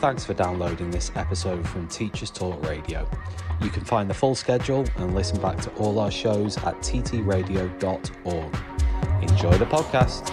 Thanks for downloading this episode from Teachers Talk Radio. You can find the full schedule and listen back to all our shows at ttradio.org. Enjoy the podcast.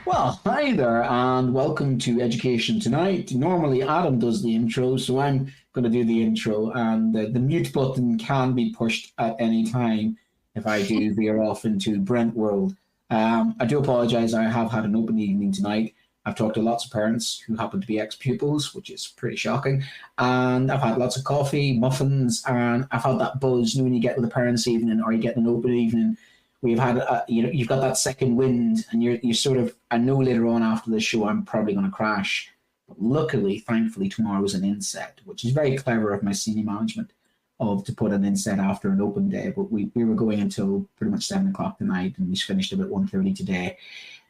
Well, hi there and welcome to Education Tonight. Normally Adam does the intro, so I'm going to do the intro, and the mute button can be pushed at any time if I do veer off into Brent world. I do apologise, I have had an open evening tonight. I've talked to lots of parents who happen to be ex-pupils, which is pretty shocking. And I've had lots of coffee, muffins, and I've had that buzz. When you get with a parents' evening or you get an open evening, we've had, you've got that second wind, and you're sort of, I know later on after the show I'm probably going to crash. But luckily, thankfully, tomorrow is an inset, which is very clever of my senior management to put an inset after an open day. But we were going until pretty much 7 o'clock tonight, and we finished about 1:30 today.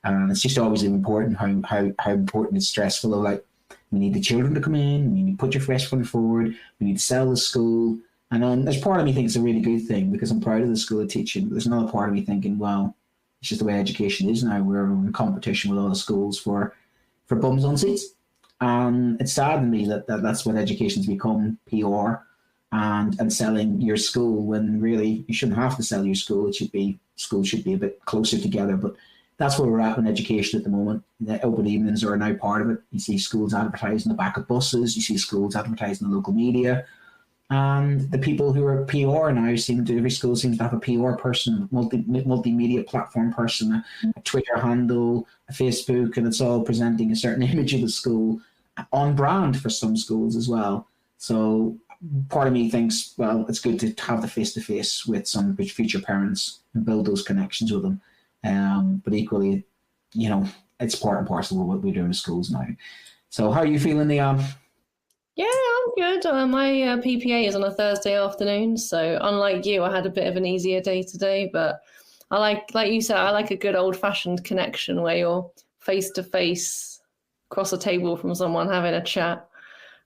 And it's just always important how important it's stressful. Like, we need the children to come in, we need to put your fresh foot forward, we need to sell the school. And there's part of me thinks it's a really good thing because I'm proud of the school of teaching. But there's another part of me thinking, well, it's just the way education is now. We're in competition with all the schools for bums on seats. And it's sad to me that's what education's become, PR and selling your school, when really you shouldn't have to sell your school. Schools should be a bit closer together. But that's where we're at in education at the moment. The open evenings are now part of it. You see schools advertising the back of buses. You see schools advertising the local media. And the people who are PR now every school seems to have a PR person, multimedia platform person, a Twitter handle, a Facebook, and it's all presenting a certain image of the school on brand for some schools as well. So part of me thinks, well, it's good to have the face-to-face with some future parents and build those connections with them. But equally, it's part and parcel of what we do in schools now. So how are you feeling, Leon? Yeah, I'm good. My PPA is on a Thursday afternoon, so unlike you, I had a bit of an easier day today. But I like you said, I like a good old-fashioned connection where you're face-to-face, across a table from someone having a chat.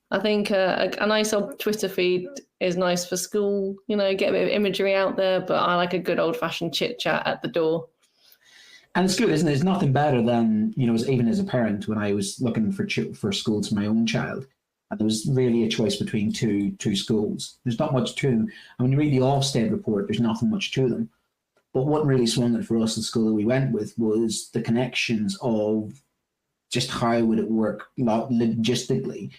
I think a nice old Twitter feed is nice for school, get a bit of imagery out there, but I like a good old-fashioned chit-chat at the door. And it's good, isn't it? There's nothing better than, even as a parent, when I was looking for schools for my own child, and there was really a choice between two schools. There's not much to them. And when you read the Ofsted report, there's nothing much to them. But what really swung it for us, the school that we went with, was the connections of just how would it work logistically,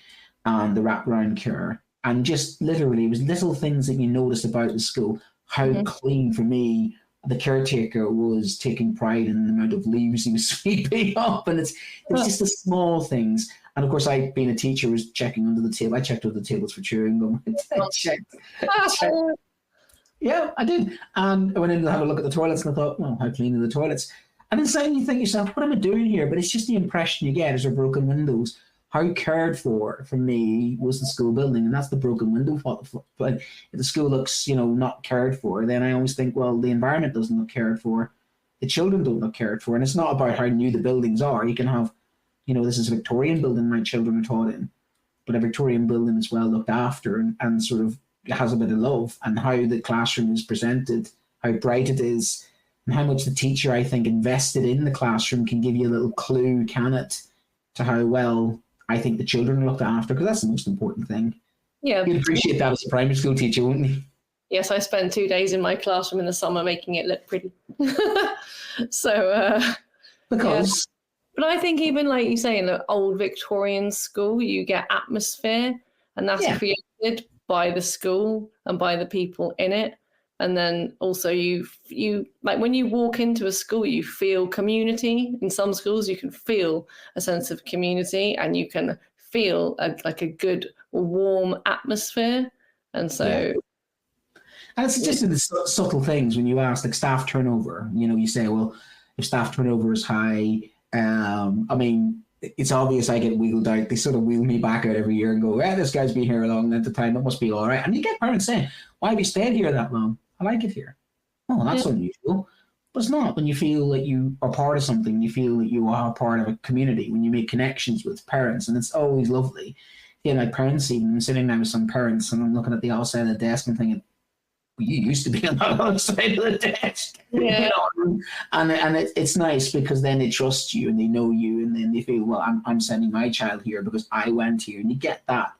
and the wraparound care. And just literally, it was little things that you noticed about the school, how clean, for me, the caretaker was taking pride in the amount of leaves he was sweeping up. And it's just the small things. And of course, I, being a teacher, was checking under the table. I checked under the tables for chewing gum. I checked. Yeah, I did. And I went in to have a look at the toilets, and I thought, well, how clean are the toilets? And then suddenly you think to yourself, what am I doing here? But it's just the impression you get as there are broken windows. How cared for me was the school building, and that's the broken window. But if the school looks, not cared for, then I always think, well, the environment doesn't look cared for, the children don't look cared for, and it's not about how new the buildings are. You can have, this is a Victorian building my children are taught in, but a Victorian building is well looked after and sort of has a bit of love, and how the classroom is presented, how bright it is, and how much the teacher, I think, invested in the classroom can give you a little clue, can it, to how well I think the children are looked after, because that's the most important thing. Yeah. You'd appreciate that as a primary school teacher, wouldn't you? Yes, I spent 2 days in my classroom in the summer making it look pretty. Because. Yeah. But I think even like you say, in an old Victorian school, you get atmosphere, and that's created by the school and by the people in it. And then also you like when you walk into a school, you feel community. In some schools, you can feel a sense of community, and you can feel a good, warm atmosphere. And so... Yeah. And it's just in the subtle things when you ask, like staff turnover, you say, well, if staff turnover is high, it's obvious I get wheeled out. They sort of wheel me back out every year and go, this guy's been here a long length of time, it must be all right. And you get parents saying, why have you stayed here that long? I like it here. Oh, that's unusual. But it's not. When you feel that you are part of something, you feel that you are part of a community, when you make connections with parents, and it's always lovely. My parents, even, I'm sitting there with some parents, and I'm looking at the outside of the desk and thinking, you used to be on that other side of the desk. Yeah. And it's nice because then they trust you and they know you, and then they feel, well, I'm sending my child here because I went here, and you get that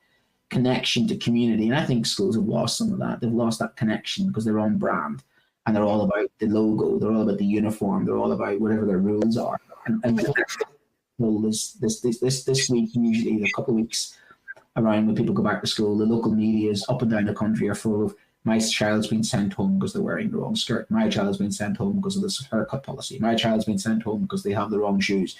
connection to community. And I think schools have lost some of that. They've lost that connection because they're on brand and they're all about the logo, they're all about the uniform, they're all about whatever their rules are. And this week, usually a couple of weeks around when people go back to school, the local medias up and down the country are full of, my child's been sent home because they're wearing the wrong skirt. My child's been sent home because of this haircut policy. My child's been sent home because they have the wrong shoes.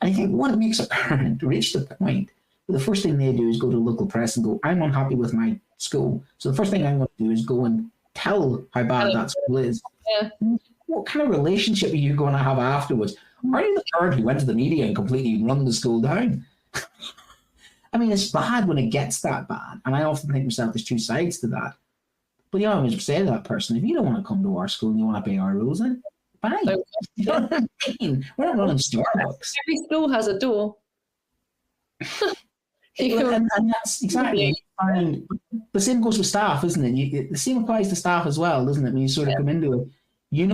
And I think what makes a parent reach the point, the first thing they do is go to local press and go, I'm unhappy with my school. So the first thing I'm going to do is go and tell how bad that school is. Yeah. What kind of relationship are you going to have afterwards? Are you the parent who went to the media and completely run the school down? I mean, it's bad when it gets that bad. And I often think to myself, there's two sides to that. But you always say to that person, if you don't want to come to our school and you want to pay our rules, then fine. You know what I mean? We're not running Starbucks. Every school has a door. And that's exactly fine. The same goes with staff, isn't it? The same applies to staff as well, doesn't it? When you sort of come into it, you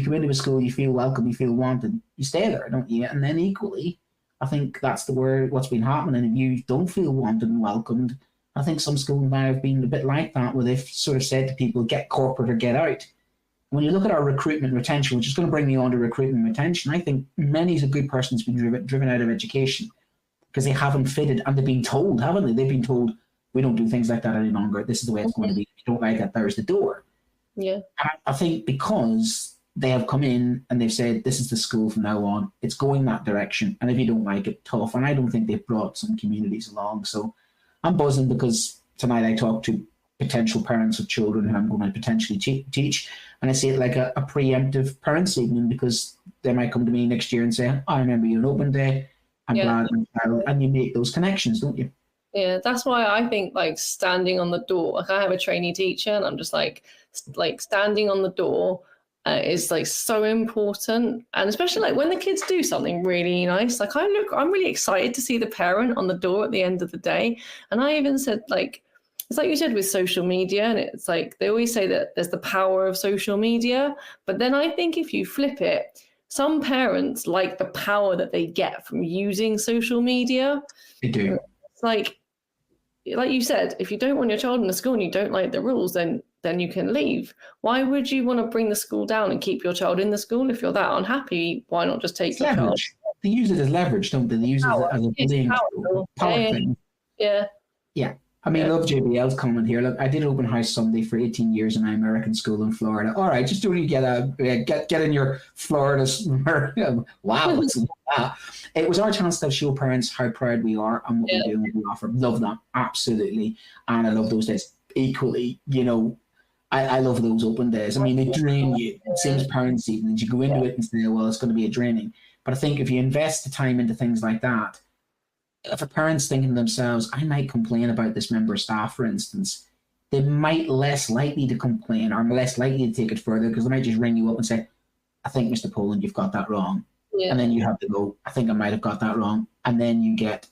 come into a school, you feel welcome, you feel wanted, you stay there, don't you? And then equally, I think that's what's been happening. If you don't feel wanted and welcomed, I think some schools now have been a bit like that, where they've sort of said to people, get corporate or get out. When you look at our recruitment retention, which is going to bring me on to recruitment retention, I think many's a good person has been driven out of education because they haven't fitted, and they've been told, haven't they? They've been told, we don't do things like that any longer. This is the way it's going to be. If you don't like it, there's the door. Yeah. And I think because they have come in and they've said, this is the school from now on, it's going that direction. And if you don't like it, tough. And I don't think they've brought some communities along. So I'm buzzing because tonight I talked to potential parents of children who I'm going to potentially teach. And I see it like a preemptive parents' evening, because they might come to me next year and say, I remember you on open day. I'm glad. And you make those connections, don't you? Yeah, that's why I think like standing on the door, like I have a trainee teacher and I'm just like standing on the door is like so important. And especially like when the kids do something really nice, like I'm really excited to see the parent on the door at the end of the day. And I even said, like, it's like you said with social media, and it's like they always say that there's the power of social media. But then I think if you flip it, some parents like the power that they get from using social media. They do. It's like you said, if you don't want your child in the school and you don't like the rules, then you can leave. Why would you want to bring the school down and keep your child in the school? If you're that unhappy, why not just take your child? They use it as leverage, don't they? They use it as a bullying power thing. Yeah. Yeah. I mean, I love JBL's comment here. Look, I did open house Sunday for 18 years in an American school in Florida. All right, just do you get in your Florida. Wow, it was our chance to show parents how proud we are and what we do and what we offer. Love that, absolutely, and I love those days equally. You know, I love those open days. I mean, they drain you. Same as parents' evenings. You go into it and say, well, it's going to be a draining. But I think if you invest the time into things like that, if a parent's thinking to themselves, I might complain about this member of staff, for instance, they might less likely to complain or less likely to take it further, because they might just ring you up and say, I think, Mr. Poland, you've got that wrong. Yeah. And then you have to go, I think I might have got that wrong. And then you get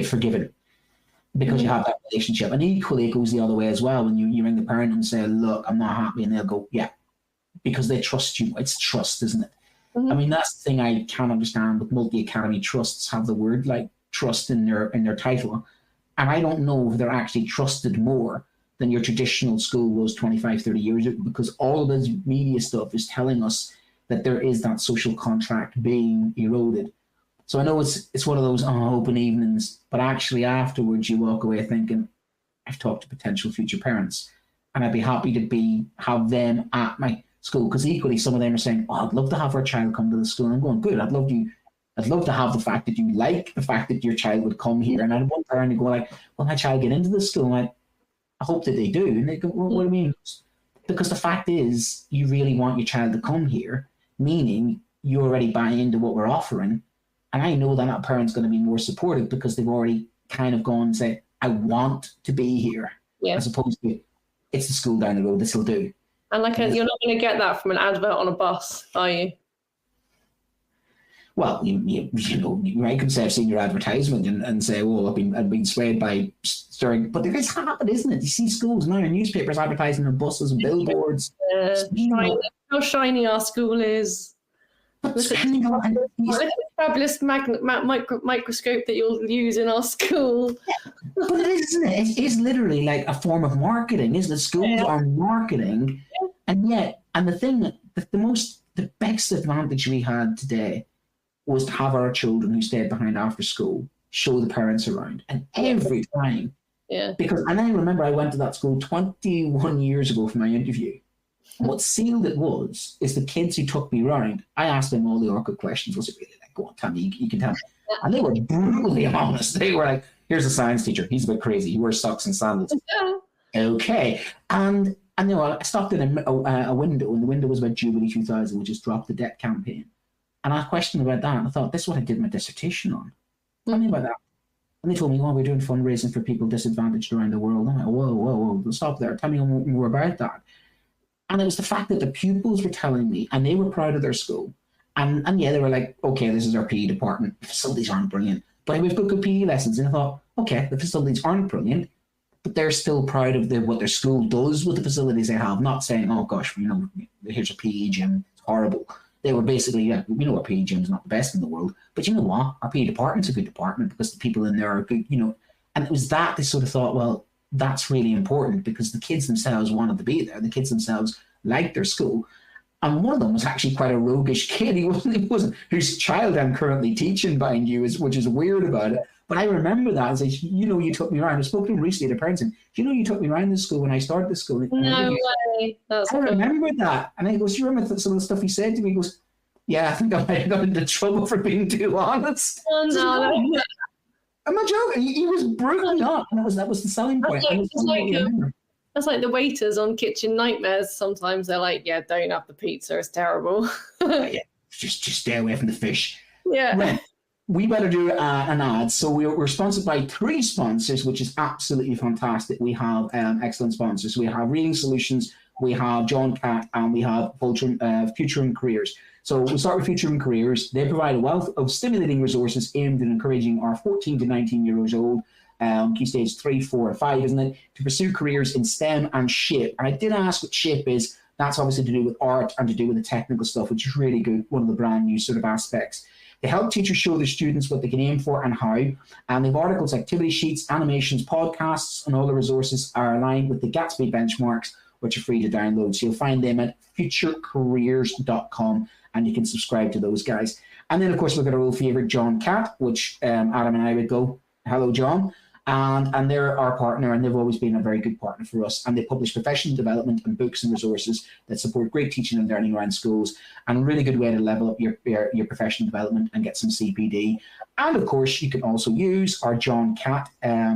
forgiven because you have that relationship. And equally, it goes the other way as well. When you ring the parent and say, look, I'm not happy. And they'll go, yeah, because they trust you. It's trust, isn't it? I mean, that's the thing I can't understand with multi-academy trusts have the word like trust in their title. And I don't know if they're actually trusted more than your traditional school was 25, 30 years ago, because all of this media stuff is telling us that there is that social contract being eroded. So I know it's one of those open evenings, but actually afterwards you walk away thinking, I've talked to potential future parents and I'd be happy to have them at my school, because equally some of them are saying, I'd love to have our child come to the school. And I'm going, good, I'd love to have the fact that you like the fact that your child would come here. And I had one parent to go like, well, my child get into the school. And I hope that they do. And they go, well, what do you mean? Because the fact is, you really want your child to come here, meaning you already buy into what we're offering. And I know that parent's going to be more supportive because they've already kind of gone and said, I want to be here, as opposed to it's the school down the road, this will do. And you're not going to get that from an advert on a bus, are you? Well, you might come say I've seen your advertisement and say, well, I've been swayed by stirring, but there is habit, isn't it? You see schools now, newspapers advertising on buses and billboards. How shiny our school is. But Look at the fabulous microscope that you'll use in our school. But it is, isn't it? It is literally like a form of marketing, isn't it? Schools are marketing, and the thing that the best advantage we had today was to have our children who stayed behind after school show the parents around, and every time, and I remember I went to that school 21 years ago for my interview. What sealed it is the kids who took me round. I asked them all the awkward questions. Was it really like, go on, tell me, you can tell me. And they were brutally honest. They were like, here's a science teacher. He's a bit crazy. He wears socks and sandals. Okay. And I stopped in a window, and the window was about Jubilee 2000, which is Drop the Debt campaign. And I questioned about that, and I thought, this is what I did my dissertation on. Tell me about that. And they told me, we're doing fundraising for people disadvantaged around the world. I'm like, whoa, stop there. Tell me more about that. And it was the fact that the pupils were telling me, and they were proud of their school. And they were like, okay, this is our PE department. The facilities aren't brilliant, but we've got good PE lessons. And I thought, okay, the facilities aren't brilliant, but they're still proud of what their school does with the facilities they have. Not saying, oh gosh, here's a PE gym, it's horrible. They were basically, we know our PE gym is not the best in the world, but you know what? Our PE department's a good department because the people in there are good, And it was that they sort of thought, well, that's really important because the kids themselves wanted to be there. The kids themselves liked their school. And one of them was actually quite a roguish kid. He wasn't whose child I'm currently teaching behind you, which is weird about it. But I remember that and say, you took me around. I spoke to him recently at a parents, and you took me around the school when I started the school. No way. I remember that. And I goes, you remember some of the stuff he said to me? He goes, yeah, I think I might have got into trouble for being too honest. Oh, no. I'm not joking. He was brutally honest, and that was the selling point. That's like the waiters on Kitchen Nightmares. Sometimes they're like, yeah, don't have the pizza. It's terrible. Just stay away from the fish. Yeah. Right. We better do an ad. So we're sponsored by 3 sponsors, which is absolutely fantastic. We have excellent sponsors. We have Reading Solutions, we have John Catt, and we have Future and Careers. So we'll start with Future and Careers. They provide a wealth of stimulating resources aimed at encouraging our 14 to 19 years old, key stage 3, 4, and 5, isn't it, to pursue careers in STEM and SHAPE. And I did ask what SHAPE is. That's obviously to do with art and to do with the technical stuff, which is really good, one of the brand new sort of aspects. They help teachers show their students what they can aim for and how. And they have articles, activity sheets, animations, podcasts, and all the resources are aligned with the Gatsby benchmarks, which are free to download. So you'll find them at futurecareers.com, and you can subscribe to those guys. And then, of course, we've got our old favorite, John Catt, which Adam and I would go, hello, John. And they're our partner, and they've always been a very good partner for us. And they publish professional development and books and resources that support great teaching and learning around schools, and a really good way to level up your professional development and get some CPD. And of course, you can also use our John Catt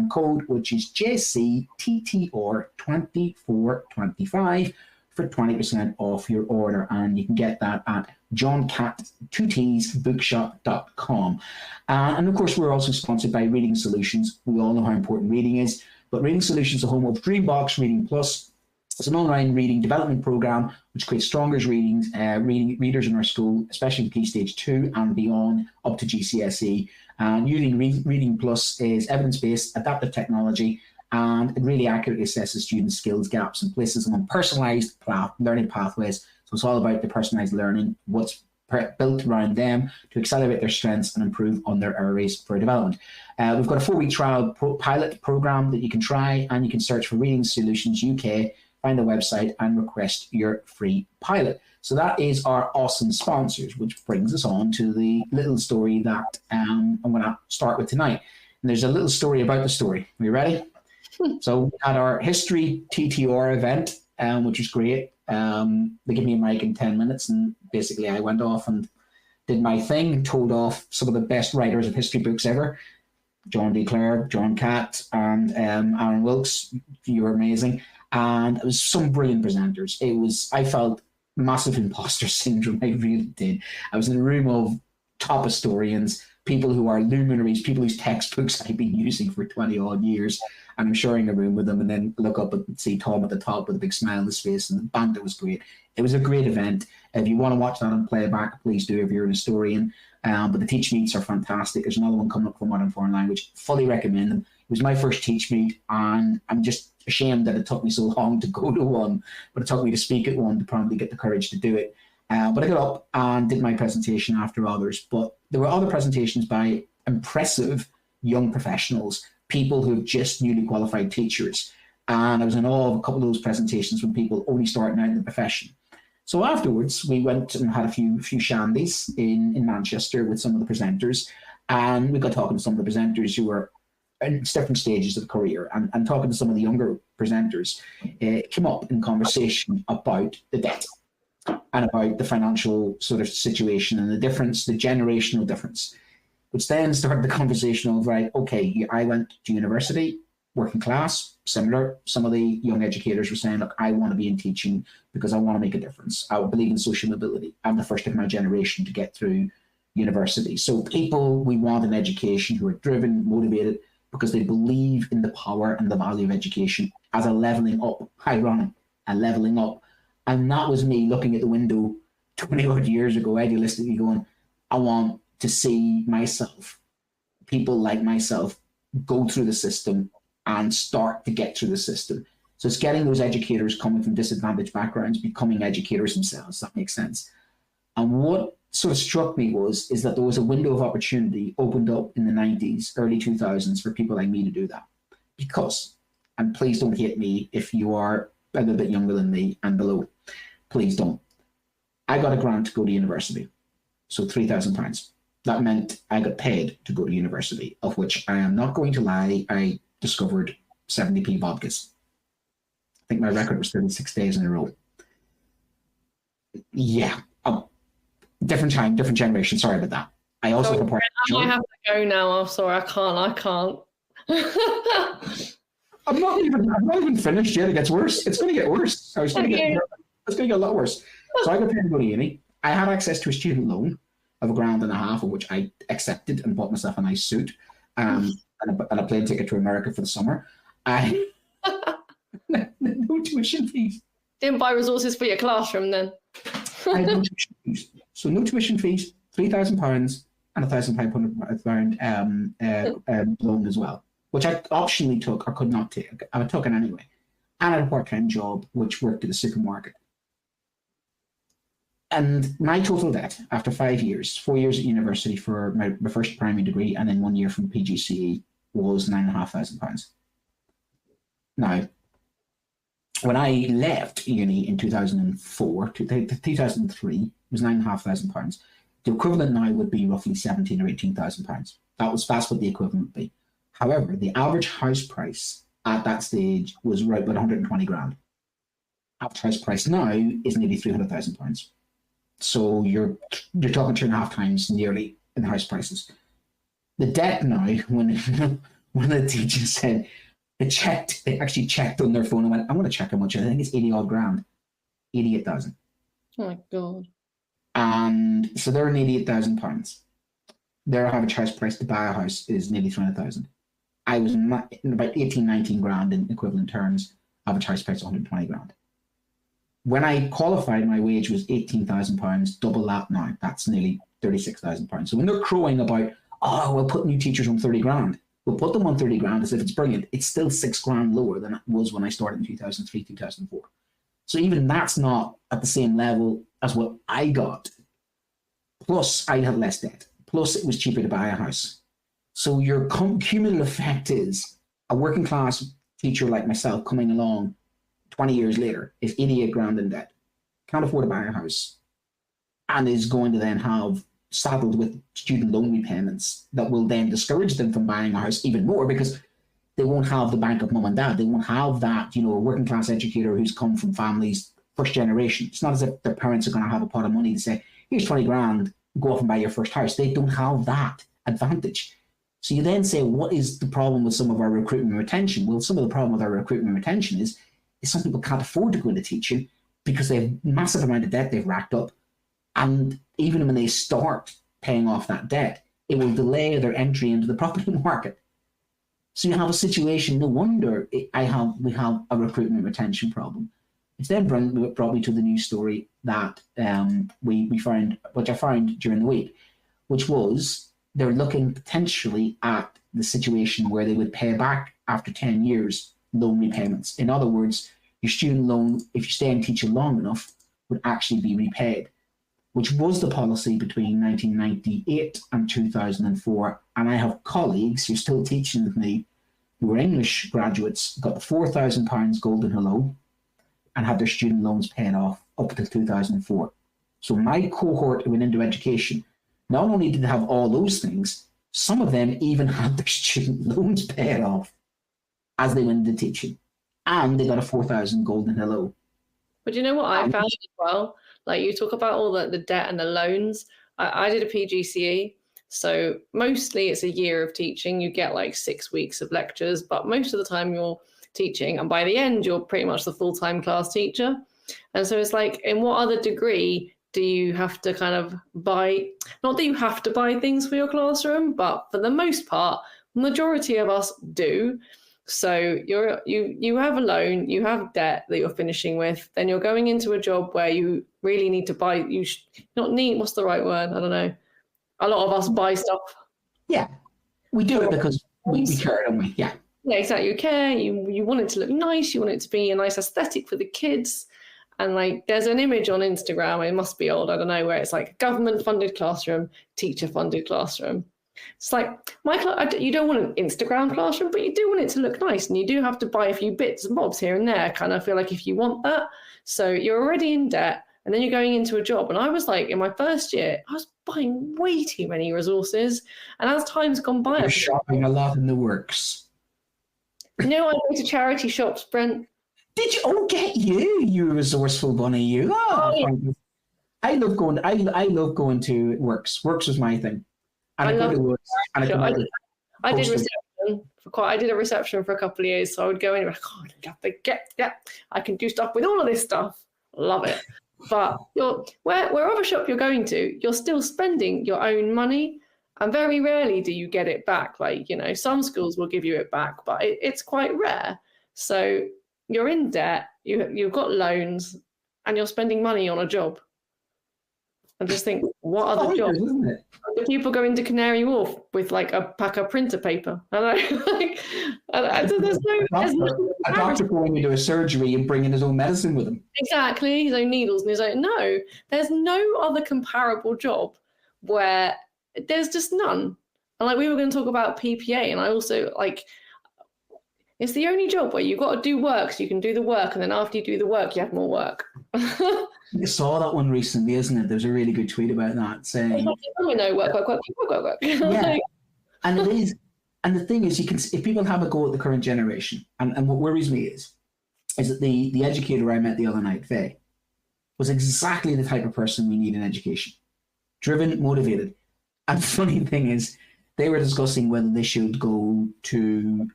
code, which is JCTTR2425 for 20% off your order. And you can get that at johncat2tsbookshop.com. And of course, we're also sponsored by Reading Solutions. We all know how important reading is, but Reading Solutions is the home of Dreambox Reading Plus. It's an online reading development program which creates stronger readers in our school, especially in Key Stage 2 and beyond, up to GCSE. And using Reading Plus is evidence-based, adaptive technology, and it really accurately assesses students' skills gaps and places them on personalised learning pathways. So it's all about the personalised learning, what's built around them to accelerate their strengths and improve on their areas for development. We've got a 4-week trial pilot program that you can try, and you can search for Reading Solutions UK, find the website, and request your free pilot. So that is our awesome sponsors, which brings us on to the little story that I'm going to start with tonight. And there's a little story about the story. Are you ready? So we had our history TTR event, which was great. They gave me a mic in 10 minutes, and basically I went off and did my thing and told off some of the best writers of history books ever. John D. Clare, John Catt, and Aaron Wilkes. You were amazing. And it was some brilliant presenters. I felt massive imposter syndrome. I really did. I was in a room of top historians, people who are luminaries, people whose textbooks I've been using for 20 odd years. and I'm sharing a room with them, and then look up and see Tom at the top with a big smile on his face, and the banter was great. It was a great event. If you want to watch that on playback, please do if you're an historian. But the teach meets are fantastic. There's another one coming up for Modern Foreign Language. Fully recommend them. It was my first teach meet, and I'm just ashamed that it took me so long to go to one, but it took me to speak at one to probably get the courage to do it. But I got up and did my presentation after others. But there were other presentations by impressive young professionals, people who have just newly qualified teachers. And I was in awe of a couple of those presentations from people only starting out in the profession. So afterwards, we went and had a few shandies in Manchester with some of the presenters. And we got talking to some of the presenters who were in different stages of career, and talking to some of the younger presenters, came up in conversation about the debt and about the financial sort of situation and the difference, the generational difference, which then started the conversation of, right, okay, I went to university, working class, similar. Some of the young educators were saying, look, I want to be in teaching because I want to make a difference. I believe in social mobility. I'm the first of my generation to get through university. So people, we want an education who are driven, motivated, because they believe in the power and the value of education as a leveling up, ironic, a leveling up. And that was me looking at the window 20 odd years ago, idealistically going, I want to see myself, people like myself, go through the system and start to get through the system. So it's getting those educators coming from disadvantaged backgrounds, becoming educators themselves. That makes sense. And what sort of struck me is that there was a window of opportunity opened up in the 90s, early 2000s for people like me to do that. Because, and please don't hate me if you are a little bit younger than me and below, please don't. I got a grant to go to university, so £3,000. That meant I got paid to go to university, of which I am not going to lie, I discovered 70p vodkas. I think my record was 36 days in a row. Yeah. Different time, different generation. Sorry about that. I also report. I have to go now. I'm sorry, I can't. I'm not even finished yet. It gets worse. It's going to get worse. It's going to get a lot worse. So I got paid to go to uni. I had access to a student loan of £1.5 grand, of which I accepted and bought myself a nice suit and a plane ticket to America for the summer. No tuition fees. Didn't buy resources for your classroom then. I had no tuition fees. So no tuition fees, £3,000 and £1,500 loan as well, which I optionally took or could not take. I took it anyway. And I had a part-time job, which worked at a supermarket. And my total debt after 5 years, 4 years at university for my first primary degree, and then 1 year from PGCE, was £9,500. Now, when I left uni in 2004, 2003, was £9,500. The equivalent now would be roughly £17,000 or £18,000. That's what the equivalent would be. However, the average house price at that stage was right about 120 grand. Average house price now is nearly £300,000. So you're talking 2.5 times nearly in house prices. The debt now, when one of the teachers said they actually checked on their phone and went, I'm going to check how much. I think it's 80 odd grand, 88,000. Oh my God. And so they're £88,000. Their average house price to buy a house is nearly 300,000. I was in about 18, 19 grand in equivalent terms, average house price 120 grand. When I qualified, my wage was £18,000, double that now. That's nearly £36,000. So when they're crowing about, oh, we'll put new teachers on 30 grand, we'll put them on 30 grand as if it's brilliant, it's still 6 grand lower than it was when I started in 2003, 2004. So even that's not at the same level as what I got. Plus, I had less debt. Plus, it was cheaper to buy a house. So your cumulative effect is a working class teacher like myself coming along 20 years later is 88 grand in debt, can't afford to buy a house, and is going to then have saddled with student loan repayments that will then discourage them from buying a house even more because they won't have the bank of mum and dad. They won't have that, a working class educator who's come from families, first generation. It's not as if their parents are going to have a pot of money to say, here's 20 grand, go off and buy your first house. They don't have that advantage. So you then say, what is the problem with some of our recruitment and retention? Well, some of the problem with our recruitment and retention is some people can't afford to go into teaching because they have massive amount of debt they've racked up. And even when they start paying off that debt, it will delay their entry into the property market. So you have a situation, no wonder we have a recruitment retention problem. It's then brought me to the news story that we found, which I found during the week, which was they're looking potentially at the situation where they would pay back after 10 years loan repayments. In other words, your student loan, if you stay and teach it long enough, would actually be repaid, which was the policy between 1998 and 2004. And I have colleagues who are still teaching with me who were English graduates, got the £4,000 golden hello and had their student loans paid off up until 2004. So my cohort who went into education, not only did they have all those things, some of them even had their student loans paid off as they went into teaching. And they got a 4,000 golden hello. But you know what I found as well? Like you talk about all the debt and the loans. I did a PGCE. So mostly it's a year of teaching. You get like 6 weeks of lectures, but most of the time you're teaching. And by the end, you're pretty much the full-time class teacher. And so it's like, in what other degree do you have to kind of buy, not that you have to buy things for your classroom, but for the most part, majority of us do. So you have a loan, you have debt that you're finishing with, then you're going into a job where you really need to buy, what's the right word? I don't know. A lot of us buy stuff. Yeah, we do it because we care, don't we? Yeah. Yeah, exactly. You care, you want it to look nice, you want it to be a nice aesthetic for the kids. And like there's an image on Instagram, it must be old, I don't know, where it's like government funded classroom, teacher funded classroom. It's like, you don't want an Instagram classroom, but you do want it to look nice. And you do have to buy a few bits and bobs here and there, kind of feel like if you want that. So you're already in debt and then you're going into a job. And I was like, in my first year, I was buying way too many resources. And as time's gone by, you're shopping a lot in the works. I go to charity shops, Brent. Did you? Oh, get you, you resourceful bunny, you. Oh, yeah. I love going to works. Works was my thing. And I did reception I did a reception for a couple of years, so I would go in and I can do stuff with all of this stuff. Love it. But wherever shop you're going to, you're still spending your own money, and very rarely do you get it back. Like, some schools will give you it back, but it's quite rare. So you're in debt, you've got loans, and you're spending money on a job. I just think, what other job? Do people go into Canary Wharf with like a pack of printer paper? A doctor going into a surgery and bringing his own medicine with him. Exactly, his own needles and his own. No, there's no other comparable job where there's just none. And like we were going to talk about PPA, and I also like. It's the only job where you've got to do work so you can do the work, and then after you do the work, you have more work. You saw that one recently, isn't it? There's a really good tweet about that saying, work. Yeah, and it is. And the thing is, if people have a go at the current generation, and what worries me is that the educator I met the other night, Faye, was exactly the type of person we need in education. Driven, motivated. And the funny thing is, they were discussing whether they should go to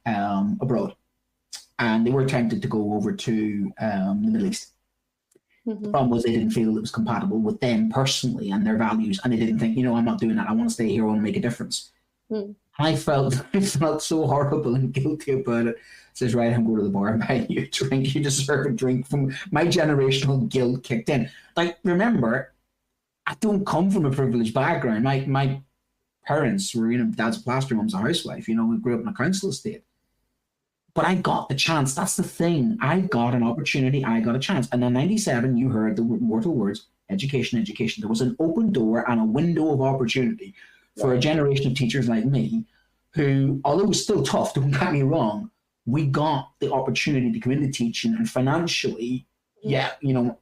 abroad. And they were tempted to go over to the Middle East. Mm-hmm. The problem was they didn't feel it was compatible with them personally and their values. And they didn't think, I'm not doing that. I want to stay here. I want to make a difference. Mm. I felt so horrible and guilty about it. Says, right, I'm going to the bar and buying you a drink. You deserve a drink. From my generational guilt kicked in. Like, remember, I don't come from a privileged background. My parents were, dad's a plasterer, mum's a housewife. We grew up in a council estate. But I got the chance. That's the thing. I got an opportunity. I got a chance. And in 97, you heard the immortal words, education, education. There was an open door and a window of opportunity for a generation of teachers like me who, although it was still tough, don't get me wrong, we got the opportunity to come into teaching, and financially,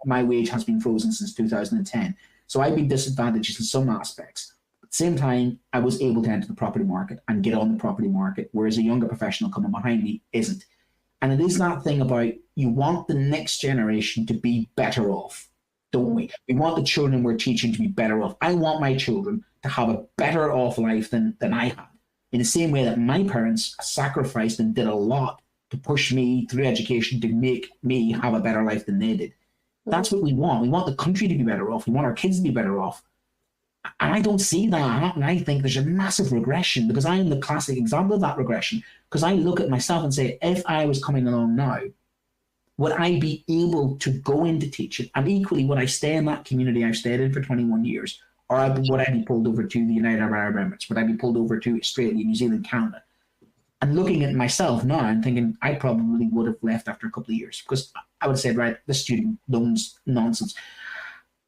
my wage has been frozen since 2010. So I've been disadvantaged in some aspects. At the same time, I was able to enter the property market and get on the property market, whereas a younger professional coming behind me isn't. And it is that thing about you want the next generation to be better off, don't we? We want the children we're teaching to be better off. I want my children to have a better off life than I had. In the same way that my parents sacrificed and did a lot to push me through education to make me have a better life than they did. That's what we want. We want the country to be better off. We want our kids to be better off. And I don't see that happen. I think there's a massive regression because I am the classic example of that regression. Because I look at myself and say, if I was coming along now, would I be able to go into teaching? And equally, would I stay in that community I've stayed in for 21 years? Or would I be pulled over to the United Arab Emirates? Would I be pulled over to Australia, New Zealand, Canada? And looking at myself now and thinking, I probably would have left after a couple of years because I would have said, right, this student loans nonsense.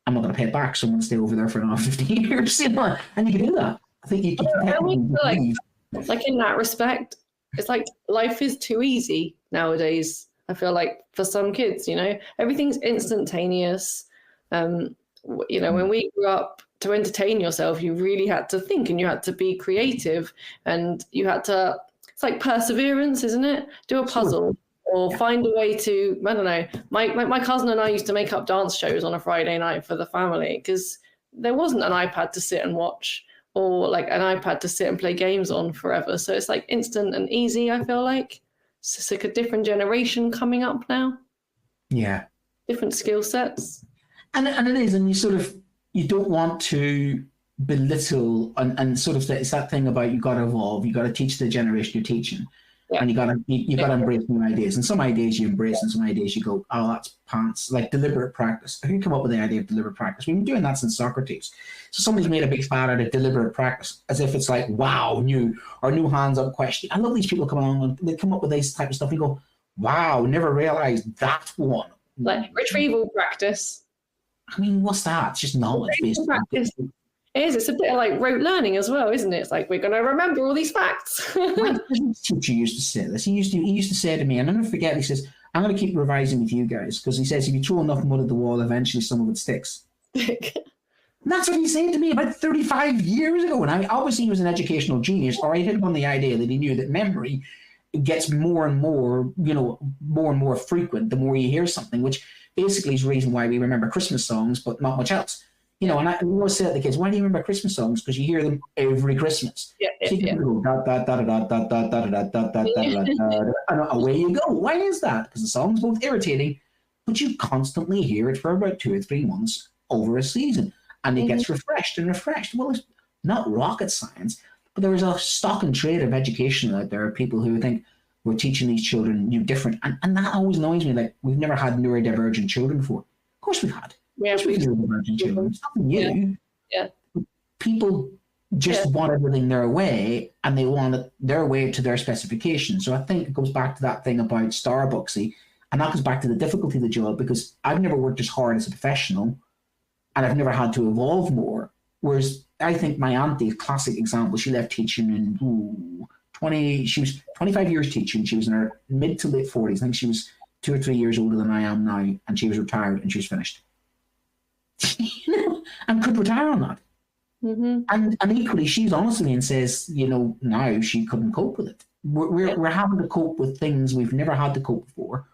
I'm not going to pay it back, so I'm going to stay over there for another 15 years. And you can do that. I think you can. Like in that respect, it's like life is too easy nowadays. I feel like for some kids, everything's instantaneous. When we grew up, to entertain yourself, you really had to think and you had to be creative and you had to, it's like perseverance, isn't it? Do a puzzle or find a way to, I don't know. My cousin and I used to make up dance shows on a Friday night for the family because there wasn't an iPad to sit and watch or like an iPad to sit and play games on forever. So it's like instant and easy, I feel like. It's just like a different generation coming up now. Yeah. Different skill sets. And it is, and you don't want to belittle and sort of it's that thing about you got to evolve, you got to teach the generation you're teaching, and you got to embrace new ideas. And some ideas you embrace, and some ideas you go, oh, that's pants. Like deliberate practice. Who came up with the idea of deliberate practice? We've been doing that since Socrates. So somebody's made a big fad out of deliberate practice, as if it's like wow, new hands-on question. I love these people come along and they come up with this type of stuff. And you go, wow, never realized that one. Like retrieval practice. I mean, what's that? It's just knowledge based. It is. It's a bit like rote learning as well, isn't it? It's like we're going to remember all these facts. My teacher used to say this. He used to say to me, and I'll never forget. He says, "I'm going to keep revising with you guys because he says if you throw enough mud at the wall, eventually some of it sticks." And that's what he said to me about 35 years ago. And I obviously he was an educational genius, or I hit him on the idea that he knew that memory gets more and more, more and more frequent the more you hear something, which basically is the reason why we remember Christmas songs, but not much else. And I always say to the kids, why do you remember Christmas songs? Because you hear them every Christmas. And away you go. Why is that? Because the song's both irritating, but you constantly hear it for about 2 or 3 months over a season. And it gets refreshed and refreshed. Well, it's not rocket science, but there is a stock and trade of education out there of people who think we're teaching these children new different. And that always annoys me. Like, we've never had neurodivergent children before. Of course we've had. Yeah, we've neurodivergent children. It's nothing new. Yeah. People just want everything their way, and they want it their way to their specification. So I think it goes back to that thing about Starbucksy, and that goes back to the difficulty of the job, because I've never worked as hard as a professional, and I've never had to evolve more. Whereas I think my auntie, classic example, she left teaching in she was 25 years teaching. She was in her mid to late 40s. I think she was 2 or 3 years older than I am now, and she was retired and she was finished. And could retire on that. Mm-hmm. And equally, she's honest with me and says, now she couldn't cope with it. We're having to cope with things we've never had to cope before,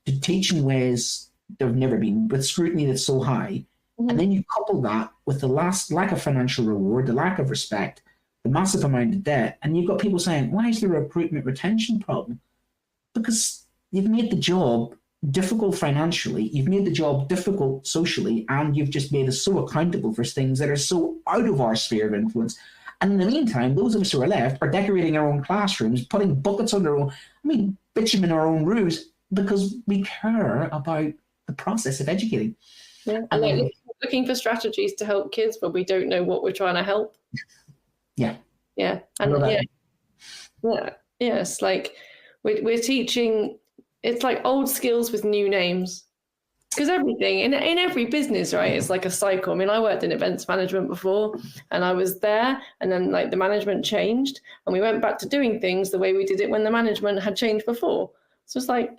to teach in ways there've never been, with scrutiny that's so high. Mm-hmm. And then you couple that with the lack of financial reward, the lack of respect, the massive amount of debt, and you've got people saying, why is there a recruitment retention problem? Because you've made the job difficult financially, you've made the job difficult socially, and you've just made us so accountable for things that are so out of our sphere of influence. And in the meantime, those of us who are left are decorating our own classrooms, putting buckets on bitumen our own roofs, because we care about the process of educating. Yeah, and looking for strategies to help kids, but we don't know what we're trying to help. Yeah. Yeah. And it's like we're teaching, it's like old skills with new names. Because everything, in every business, right, it's like a cycle. I mean, I worked in events management before, and I was there, and then like the management changed, and we went back to doing things the way we did it when the management had changed before. So it's like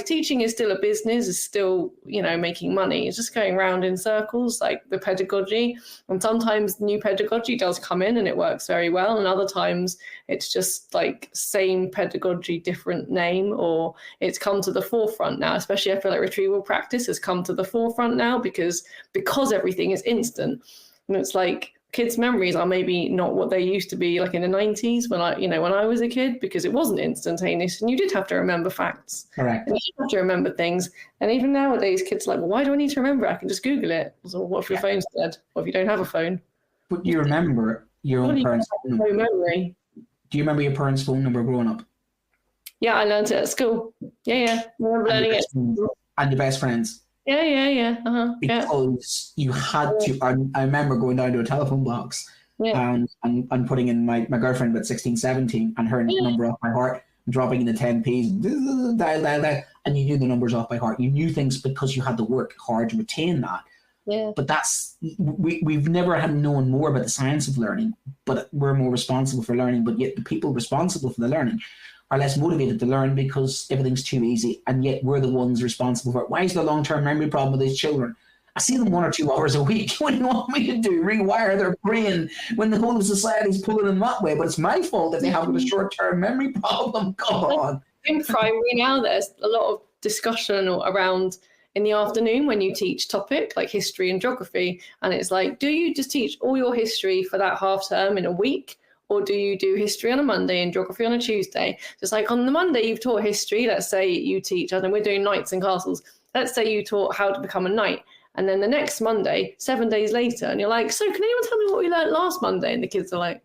teaching is still a business, is still, making money. It's just going round in circles, like the pedagogy. And sometimes new pedagogy does come in and it works very well. And other times it's just like same pedagogy, different name, or it's come to the forefront now. Especially I feel like retrieval practice has come to the forefront now because everything is instant. And it's like kids' memories are maybe not what they used to be like in the 90s when I was a kid, because it wasn't instantaneous and you did have to remember facts. Correct. And you have to remember things. And even nowadays, kids are like, well, why do I need to remember? I can just Google it. So what if your phone's dead? What if you don't have a phone? But do you remember your own parents' phone number? Memory. Do you remember your parents' phone number growing up? Yeah, I learned it at school. Yeah. I remember learning it. And your best friends. Yeah. Because you had to. I remember going down to a telephone box and putting in my girlfriend at 16, 17 and her number off by heart, dropping in the 10p's, dial, and you knew the numbers off by heart. You knew things because you had to work hard to retain that. Yeah. But we've never had known more about the science of learning, but we're more responsible for learning. But yet the people responsible for the learning are less motivated to learn because everything's too easy, and yet we're the ones responsible for it. Why is the long-term memory problem with these children? I see them 1 or 2 hours a week. What do you want me to do? Rewire their brain when the whole of society's pulling in that way? But it's my fault if they have a short-term memory problem. Come on. In primary now, there's a lot of discussion around in the afternoon when you teach topic like history and geography, and it's like, do you just teach all your history for that half term in a week? Or do you do history on a Monday and geography on a Tuesday? Just like on the Monday, you've taught history. Let's say you teach, I don't know, we're doing knights and castles. Let's say you taught how to become a knight. And then the next Monday, 7 days later, and you're like, so can anyone tell me what we learned last Monday? And the kids are like,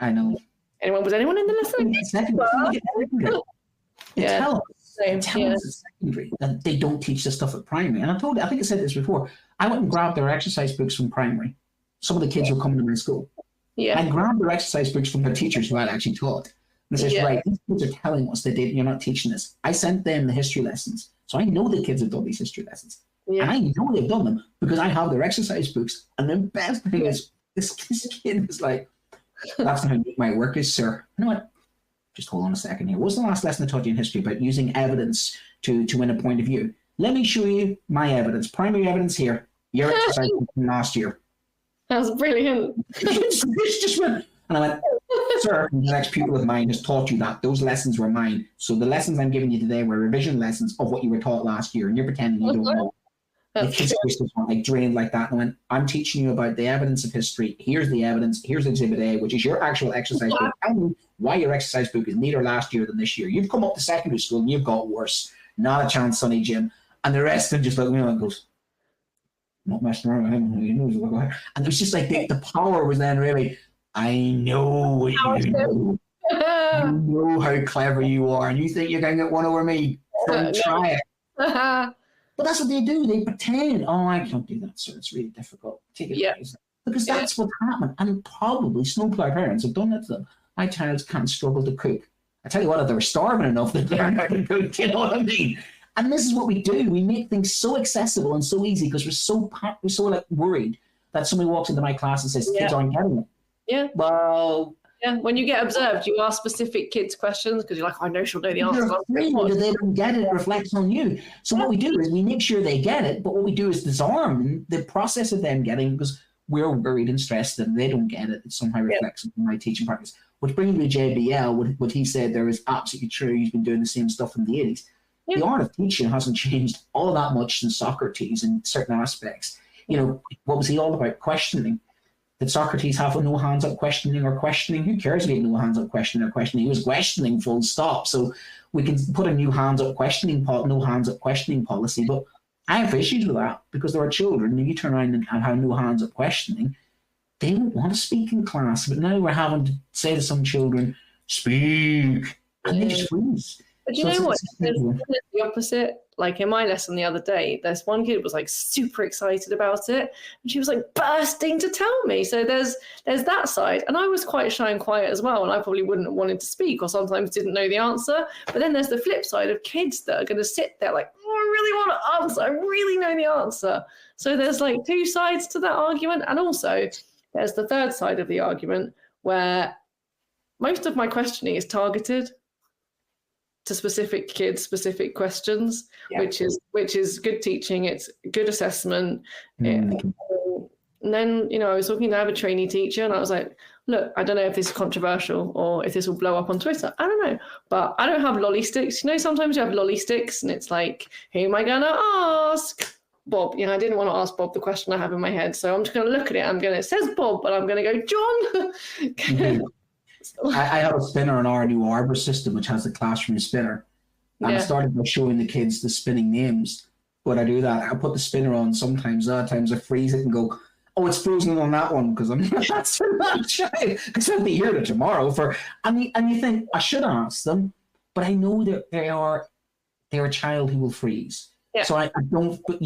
I know. Was anyone in the lesson? Tell us at secondary that they don't teach this stuff at primary. And I think I said this before. I went and grabbed their exercise books from primary. Some of the kids were coming to my school. Yeah. I grabbed their exercise books from their teachers who I'd actually taught. And I says, right, these kids are telling us that you're not teaching this. I sent them the history lessons. So I know the kids have done these history lessons. Yeah. And I know they've done them because I have their exercise books. And the best thing is, this kid was like, that's not how my work is, sir. You know what? Just hold on a second here. What was the last lesson I taught you in history about using evidence to win a point of view? Let me show you my evidence. Primary evidence here. Your exercise from last year. That was brilliant. This just went. And I went, sir, the next pupil of mine has taught you that. Those lessons were mine. So the lessons I'm giving you today were revision lessons of what you were taught last year. And you're pretending you don't know. The kids just like drained like that. And I went, I'm teaching you about the evidence of history. Here's the evidence. Here's Exhibit A, which is your actual exercise book. Tell me why your exercise book is neater last year than this year. You've come up to secondary school and you've got worse. Not a chance, Sonny Jim. And the rest of them just like, and goes, not messing around with him. He knows what going on. And it was just like the power was then really, I know what you know. You know how clever you are. And you think you're going to get one over me. Don't try it. But that's what they do. They pretend, oh, I can't do that, sir. It's really difficult. Take it easy. Because that's what happened. And probably snowplow parents have done it to them. My child can't struggle to cook. I tell you what, if they were starving enough, they'd learn how to cook. You know what I mean? And this is what we do. We make things so accessible and so easy because we're so like worried that somebody walks into my class and says, kids aren't getting it. Yeah. Well... Yeah, when you get observed, you ask specific kids questions because you're like, I know she'll know the answer. They don't get it, it reflects on you. So what we do is we make sure they get it, but what we do is disarm the process of them getting, because we're worried and stressed that they don't get it. It somehow reflects on my teaching practice. Which brings me to JBL, what he said there is absolutely true. He's been doing the same stuff in the 80s. Yeah. The art of teaching hasn't changed all that much since Socrates in certain aspects. You know, what was he all about? Questioning. Did Socrates have a no hands up questioning or questioning? Who cares if he had no hands up questioning or questioning? He was questioning full stop. So we can put a new hands up questioning no hands up questioning policy. But I have issues with that because there are children, and you turn around and have no hands up questioning, they don't want to speak in class. But now we're having to say to some children, speak, and they just freeze. But you know what? There's the opposite. Like in my lesson the other day, there's one kid was like super excited about it, and she was like bursting to tell me. So there's that side, and I was quite shy and quiet as well, and I probably wouldn't have wanted to speak or sometimes didn't know the answer. But then there's the flip side of kids that are going to sit there like, oh, I really want to answer. I really know the answer. So there's like two sides to that argument, and also there's the third side of the argument where most of my questioning is targeted to specific kids, specific questions, which is good teaching. It's good assessment. And then, you know, I was talking to have a trainee teacher, and I was like, look, I don't know if this is controversial or if this will blow up on Twitter. I don't know, but I don't have lolly sticks. You know, sometimes you have lolly sticks, and it's like, who am I going to ask? Bob. You know, I didn't want to ask Bob the question I have in my head, so I'm just going to look at it. It says Bob, but I'm going to go, John. I have a spinner in our new Arbor system, which has a classroom spinner. And I started by showing the kids the spinning names. When I do that, I put the spinner on sometimes. Other times I freeze it and go, oh, it's frozen on that one because I'm that's not child because I'll be here tomorrow for. And you think I should ask them, but I know that they're a child who will freeze. Yeah. So I don't. But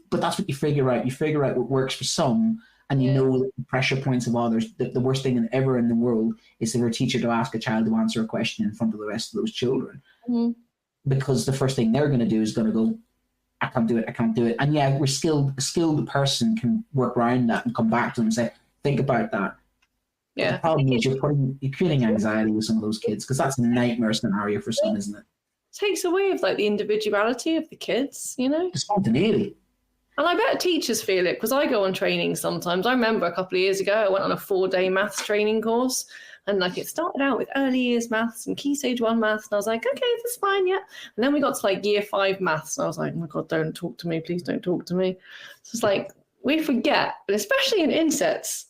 but that's what you figure out. You figure out what works for some, and you know the pressure points of others. The worst thing ever in the world is for a teacher to ask a child to answer a question in front of the rest of those children, because the first thing they're going to do is going to go, I can't do it. And yeah, a skilled person can work around that and come back to them and say, think about that. Yeah. The problem is you're creating anxiety with some of those kids because that's a nightmare scenario for some, isn't it? Takes away of like the individuality of the kids, you know? The spontaneity. And I bet teachers feel it because I go on training sometimes. I remember a couple of years ago, I went on a 4-day maths training course. And like it started out with early years maths and key stage 1 maths. And I was like, okay, that's fine, yeah. And then we got to like year 5 maths. And I was like, oh my God, don't talk to me. Please don't talk to me. So it's like, we forget, but especially in insets,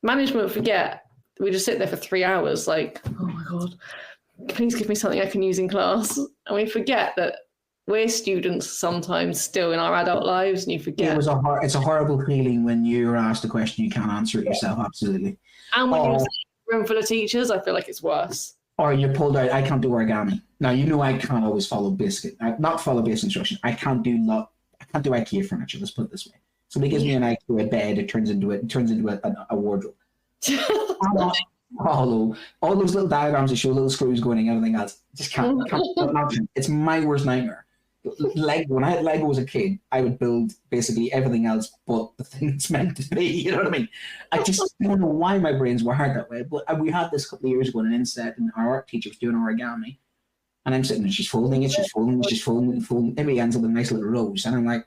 management forget. We just sit there for 3 hours like, oh my God, please give me something I can use in class. And we forget that we're students sometimes still in our adult lives, and you forget. It's a horrible feeling when you're asked a question you can't answer it yourself, absolutely. And when you're room full of teachers, I feel like it's worse. Or you're pulled out, I can't do origami. Now, you know I can't always follow basic instruction. I can't do IKEA furniture, let's put it this way. Somebody gives me an IKEA bed, it turns into a wardrobe. All those little diagrams that show little screws going and everything else, just can't it's my worst nightmare. When I had Lego as a kid, I would build basically everything else but the thing it's meant to be. You know what I mean? I just don't know why my brains were hard that way. But we had this a couple of years ago in an inset, and our art teacher was doing origami. And I'm sitting there, she's folding it. Maybe it ends up with a nice little rose. And I'm like,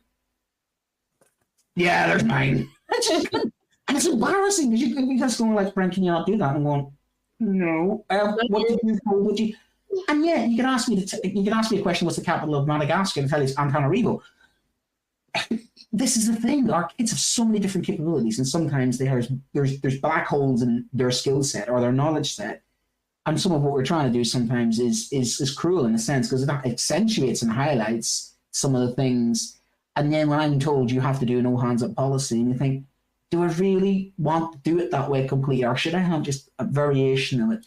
yeah, there's mine. And it's embarrassing because you just going like, Brent, can you not do that? And I'm going, no. What did you hold? Would you? And yeah, you can ask me a question, what's the capital of Madagascar, and tell you it's Antananarivo. This is the thing, our kids have so many different capabilities, and sometimes there's black holes in their skill set or their knowledge set. And some of what we're trying to do sometimes is cruel in a sense, because it accentuates and highlights some of the things. And then when I'm told you have to do an all hands up policy, and you think, do I really want to do it that way completely, or should I have just a variation of it?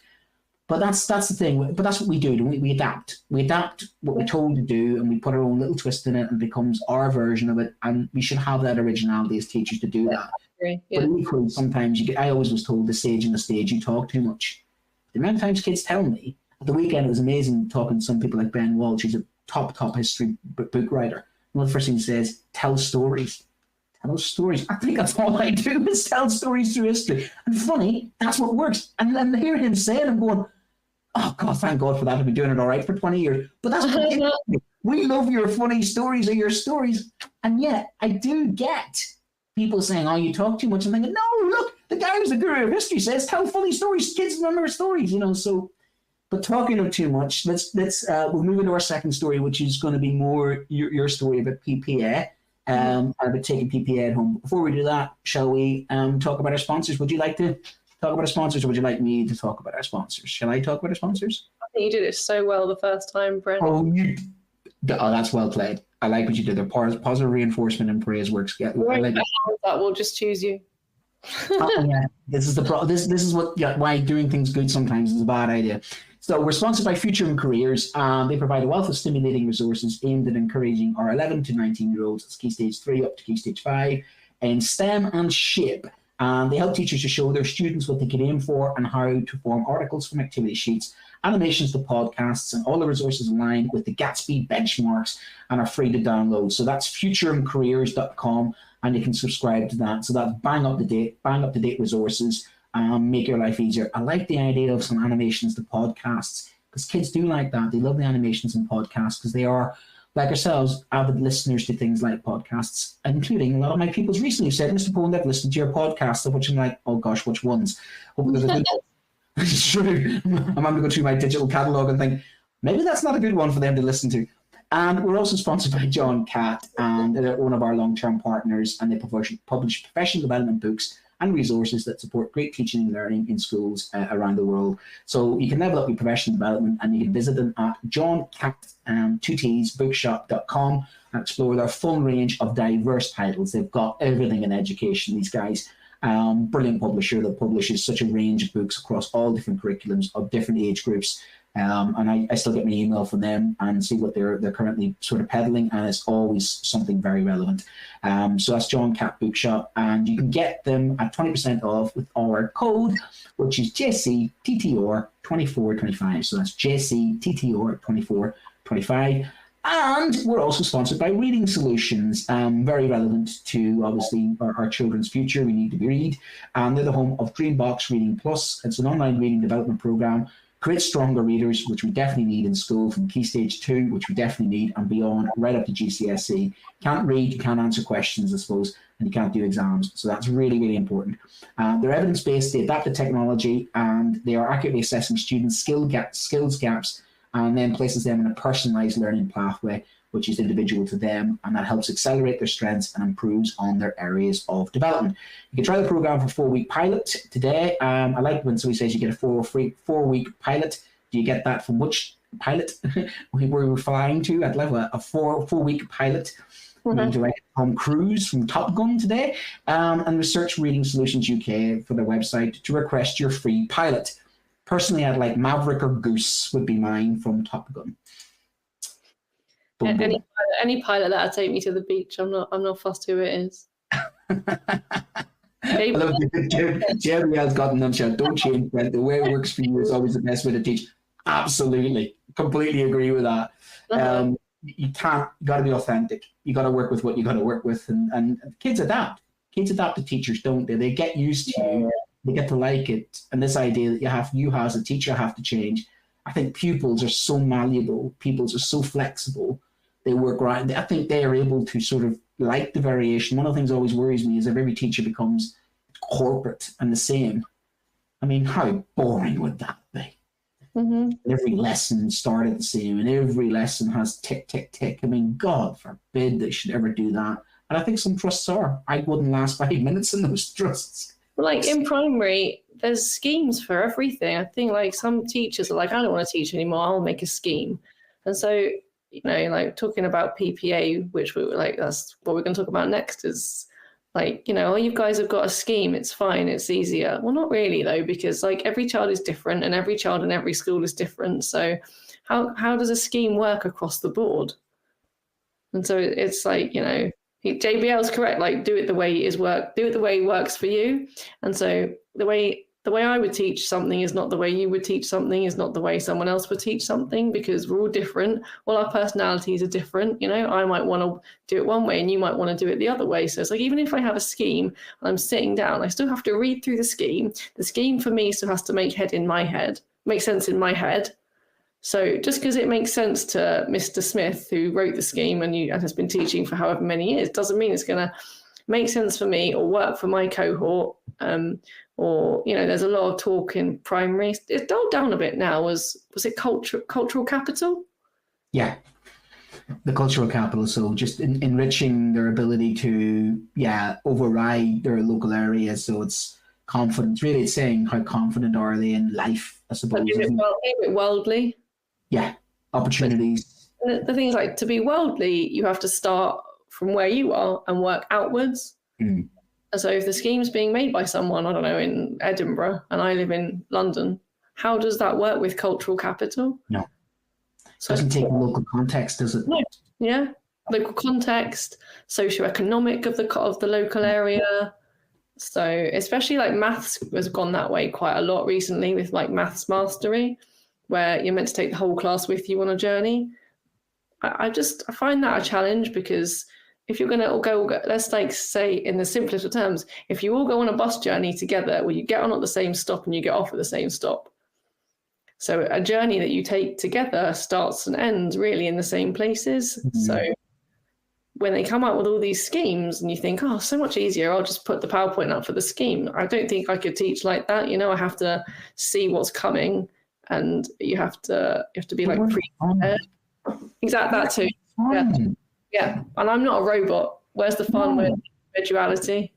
But that's the thing. But that's what we do. We adapt. We adapt what we're told to do, and we put our own little twist in it, and it becomes our version of it. And we should have that originality as teachers to do that. Yeah. But equally, sometimes I always was told the sage on the stage, you talk too much. The amount of times kids tell me, at the weekend it was amazing talking to some people like Ben Walsh, who's a top history book writer. One of the first things he says, tell stories. Tell stories. I think that's all I do is tell stories through history. And funny, that's what works. And then hearing him say it, I'm going, oh God, thank God for that. I've been doing it all right for 20 years. But that's what we love your funny stories or your stories. And yet I do get people saying, oh, you talk too much. I'm thinking, no, look, the guy who's the guru of history says tell funny stories. Kids remember stories, so. But talking of too much, we'll move into our second story, which is going to be more your story about PPA. About taking PPA at home. Before we do that, shall we talk about our sponsors? Would you like to talk about our sponsors, or would you like me to talk about our sponsors? Shall I talk about our sponsors? I think you did it so well the first time, Brent. Oh, that's well played. I like what you did there. Positive reinforcement and praise works. Yeah, I like that. We'll just choose you. Yeah, this is this is why doing things good sometimes is a bad idea. So we're sponsored by Future in Careers. They provide a wealth of stimulating resources aimed at encouraging our 11 to 19-year-olds, it's Key Stage 3 up to Key Stage 5, in STEM and SHIP. They help teachers to show their students what they can aim for and how to form articles from activity sheets, animations to podcasts, and all the resources aligned with the Gatsby benchmarks and are free to download. So that's futureincareers.com, and you can subscribe to that. So that's bang up to date resources. Make your life easier. I like the idea of some animations to podcasts because kids do like that. They love the animations in podcasts because they are, like ourselves, avid listeners to things like podcasts, including a lot of my pupils recently said, Mr. Poland, I've listened to your podcast, of which I'm like, oh gosh, which ones? It's true. I'm going to go through my digital catalogue and think, maybe that's not a good one for them to listen to. And we're also sponsored by John Catt, and they're one of our long-term partners, and they publish professional development books and resources that support great teaching and learning in schools around the world. So you can level up your professional development, and you can visit them at johncat2tsbookshop.com and explore their full range of diverse titles. They've got everything in education, these guys. Brilliant publisher that publishes such a range of books across all different curriculums of different age groups. And I still get my email from them and see what they're currently sort of peddling, and it's always something very relevant. So that's John Cat Bookshop, and you can get them at 20% off with our code, which is JCTTR2425. So that's JCTTR2425. And we're also sponsored by Reading Solutions, very relevant to, obviously, our children's future. We need to read. And they're the home of Dreambox Reading Plus. It's an online reading development program. Create stronger readers, which we definitely need in school, from Key Stage 2, which we definitely need, and beyond, right up to GCSE. Can't read, you can't answer questions, I suppose, and you can't do exams. So that's really, really important. They're evidence-based, they adapt to technology, and they are accurately assessing students' skills gaps, and then places them in a personalized learning pathway, which is individual to them, and that helps accelerate their strengths and improves on their areas of development. You can try the program for 4-week pilot today. I like when somebody says you get a 4-week pilot. Do you get that from which pilot we were flying to at level? A 4-week pilot. Mm-hmm. Direct Tom Cruise from Top Gun today, and research Reading Solutions UK for their website to request your free pilot. Personally, I'd like Maverick or Goose would be mine from Top Gun. Any pilot that'll take me to the beach. I'm not fussed who it is. Jeremy has got a nutshell. Don't change that. The way it works for you is always the best way to teach. Absolutely, completely agree with that. Uh-huh. You got to be authentic. You got to work with what you got to work with, and kids adapt. Kids adapt to teachers, don't they? They get used to you. They get to like it, and this idea that you as a teacher have to change. I think pupils are so malleable. Pupils are so flexible. They work right. I think they are able to sort of like the variation. One of the things that always worries me is if every teacher becomes corporate and the same. I mean, how boring would that be? Mm-hmm. Every lesson started the same, and every lesson has tick, tick, tick. I mean, God forbid they should ever do that. And I think some trusts are. I wouldn't last 5 minutes in those trusts. Like in primary, there's schemes for everything. I think like some teachers are like, I don't want to teach anymore. I'll make a scheme. And so, like talking about PPA, which we were like, that's what we're going to talk about next, is like, oh, you guys have got a scheme. It's fine. It's easier. Well, not really though, because like every child is different, and every child in every school is different. So how does a scheme work across the board? And so it's like, JBL's correct. Like, do it the way it works for you. And so the way I would teach something is not the way you would teach something, is not the way someone else would teach something, because we're all different. All our personalities are different. I might want to do it one way and you might want to do it the other way. So it's like, even if I have a scheme and I'm sitting down, I still have to read through the scheme. The scheme for me still has to make sense in my head. So just because it makes sense to Mr. Smith, who wrote the scheme and has been teaching for however many years, doesn't mean it's going to make sense for me or work for my cohort. Or there's a lot of talk in primary. It dulled down a bit now. Was it cultural capital? Yeah, the cultural capital. So just enriching their ability to override their local area. So it's confidence. Really, it's saying how confident are they in life, I suppose. A bit worldly. Yeah, opportunities. The thing is, like, to be worldly, you have to start from where you are and work outwards. Mm. And so if the scheme's being made by someone, I don't know, in Edinburgh, and I live in London, how does that work with cultural capital? No. So it doesn't take local context, does it? No. Yeah. Local context, socioeconomic of the local area. So especially like maths has gone that way quite a lot recently with like maths mastery, where you're meant to take the whole class with you on a journey. I find that a challenge, because if you're going to all go, let's like say in the simplest of terms, if you all go on a bus journey together, well, you get on at the same stop and you get off at the same stop. So a journey that you take together starts and ends really in the same places. Mm-hmm. So when they come up with all these schemes and you think, oh, so much easier, I'll just put the PowerPoint up for the scheme. I don't think I could teach like that. I have to see what's coming, and you have to be like prepared. Exactly, that too. Yeah. Yeah, and I'm not a robot. Where's the fun with individuality?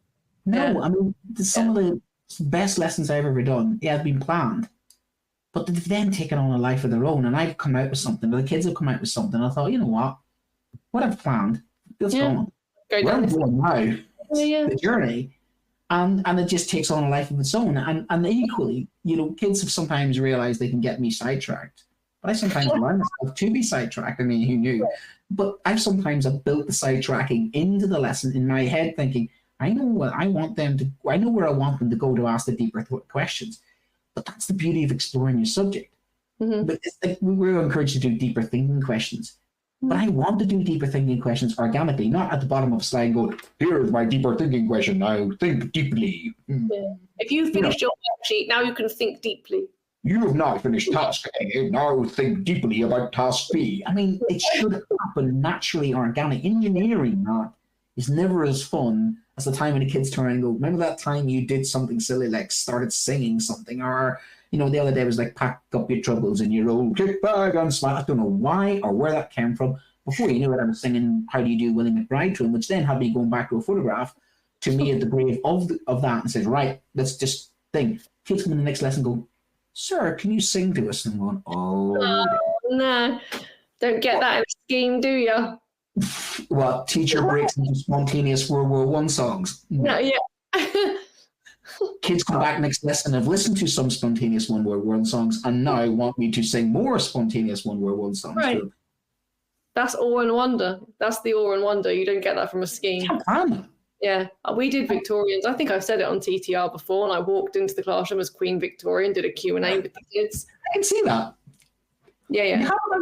No, yeah. I mean, Some of the best lessons I've ever done, have been planned. But they've then taken on a life of their own, and I've come out with something, or the kids have come out with something. I thought, you know what I've planned, it's gone. We're going now, the journey, and it just takes on a life of its own. And equally, kids have sometimes realized they can get me sidetracked. But I sometimes allow myself to be sidetracked. I mean, who knew? But I've built the sidetracking into the lesson in my head, thinking, I know where I want them to go to ask the deeper questions. But that's the beauty of exploring your subject. Mm-hmm. But it's like we're encouraged to do deeper thinking questions. Mm-hmm. But I want to do deeper thinking questions organically, not at the bottom of a slide going, here's my deeper thinking question, now think deeply. Yeah. If you finished your worksheet, now you can think deeply. You have not finished task A, now think deeply about task B. I mean, it should happen naturally, organic. Engineering is never as fun as the time when the kids turn around and go, remember that time you did something silly, like started singing something, or, the other day was like, pack up your troubles in your old kick bag and smile. I don't know why or where that came from. Before you knew it, I was singing How Do You Do, Willie McBride to him, which then had me going back to a photograph to me at the grave of that and says, right, let's just think. Kids come in the next lesson and go, sir, can you sing to us? And I'm going, oh. No, don't get that in a scheme, do you? What, teacher breaks into spontaneous World War I songs? No, yeah. Kids come back next lesson and have listened to some spontaneous World War I songs and now want me to sing more spontaneous World War I songs. Right. Too. That's awe and wonder. That's the awe and wonder. You don't get that from a scheme. Yeah, we did Victorians. I think I've said it on TTR before, and I walked into the classroom as Queen Victoria and did a Q&A with the kids. I can see that. Yeah.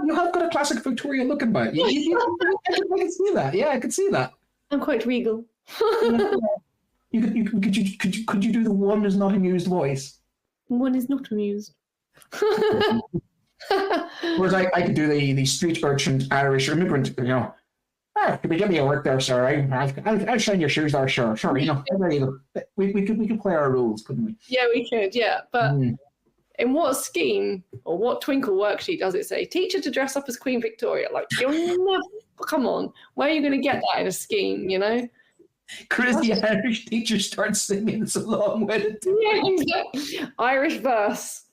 You have got a classic Victorian look about you. I can see that. Yeah, I can see that. I'm quite regal. Could you do the one is not amused voice? One is not amused. Whereas I could do the street urchin Irish immigrant, could we give me a work there, sir? I'll shine your shoes there, sure. There you go. We could play our rules, couldn't we? Yeah, we could, yeah. But in what scheme or what Twinkle worksheet does it say, teacher to dress up as Queen Victoria? Like, you'll never, come on, where are you going to get that in a scheme, Chris, the Irish teacher starts singing, it's a long way to do it. Yeah, exactly. Irish verse.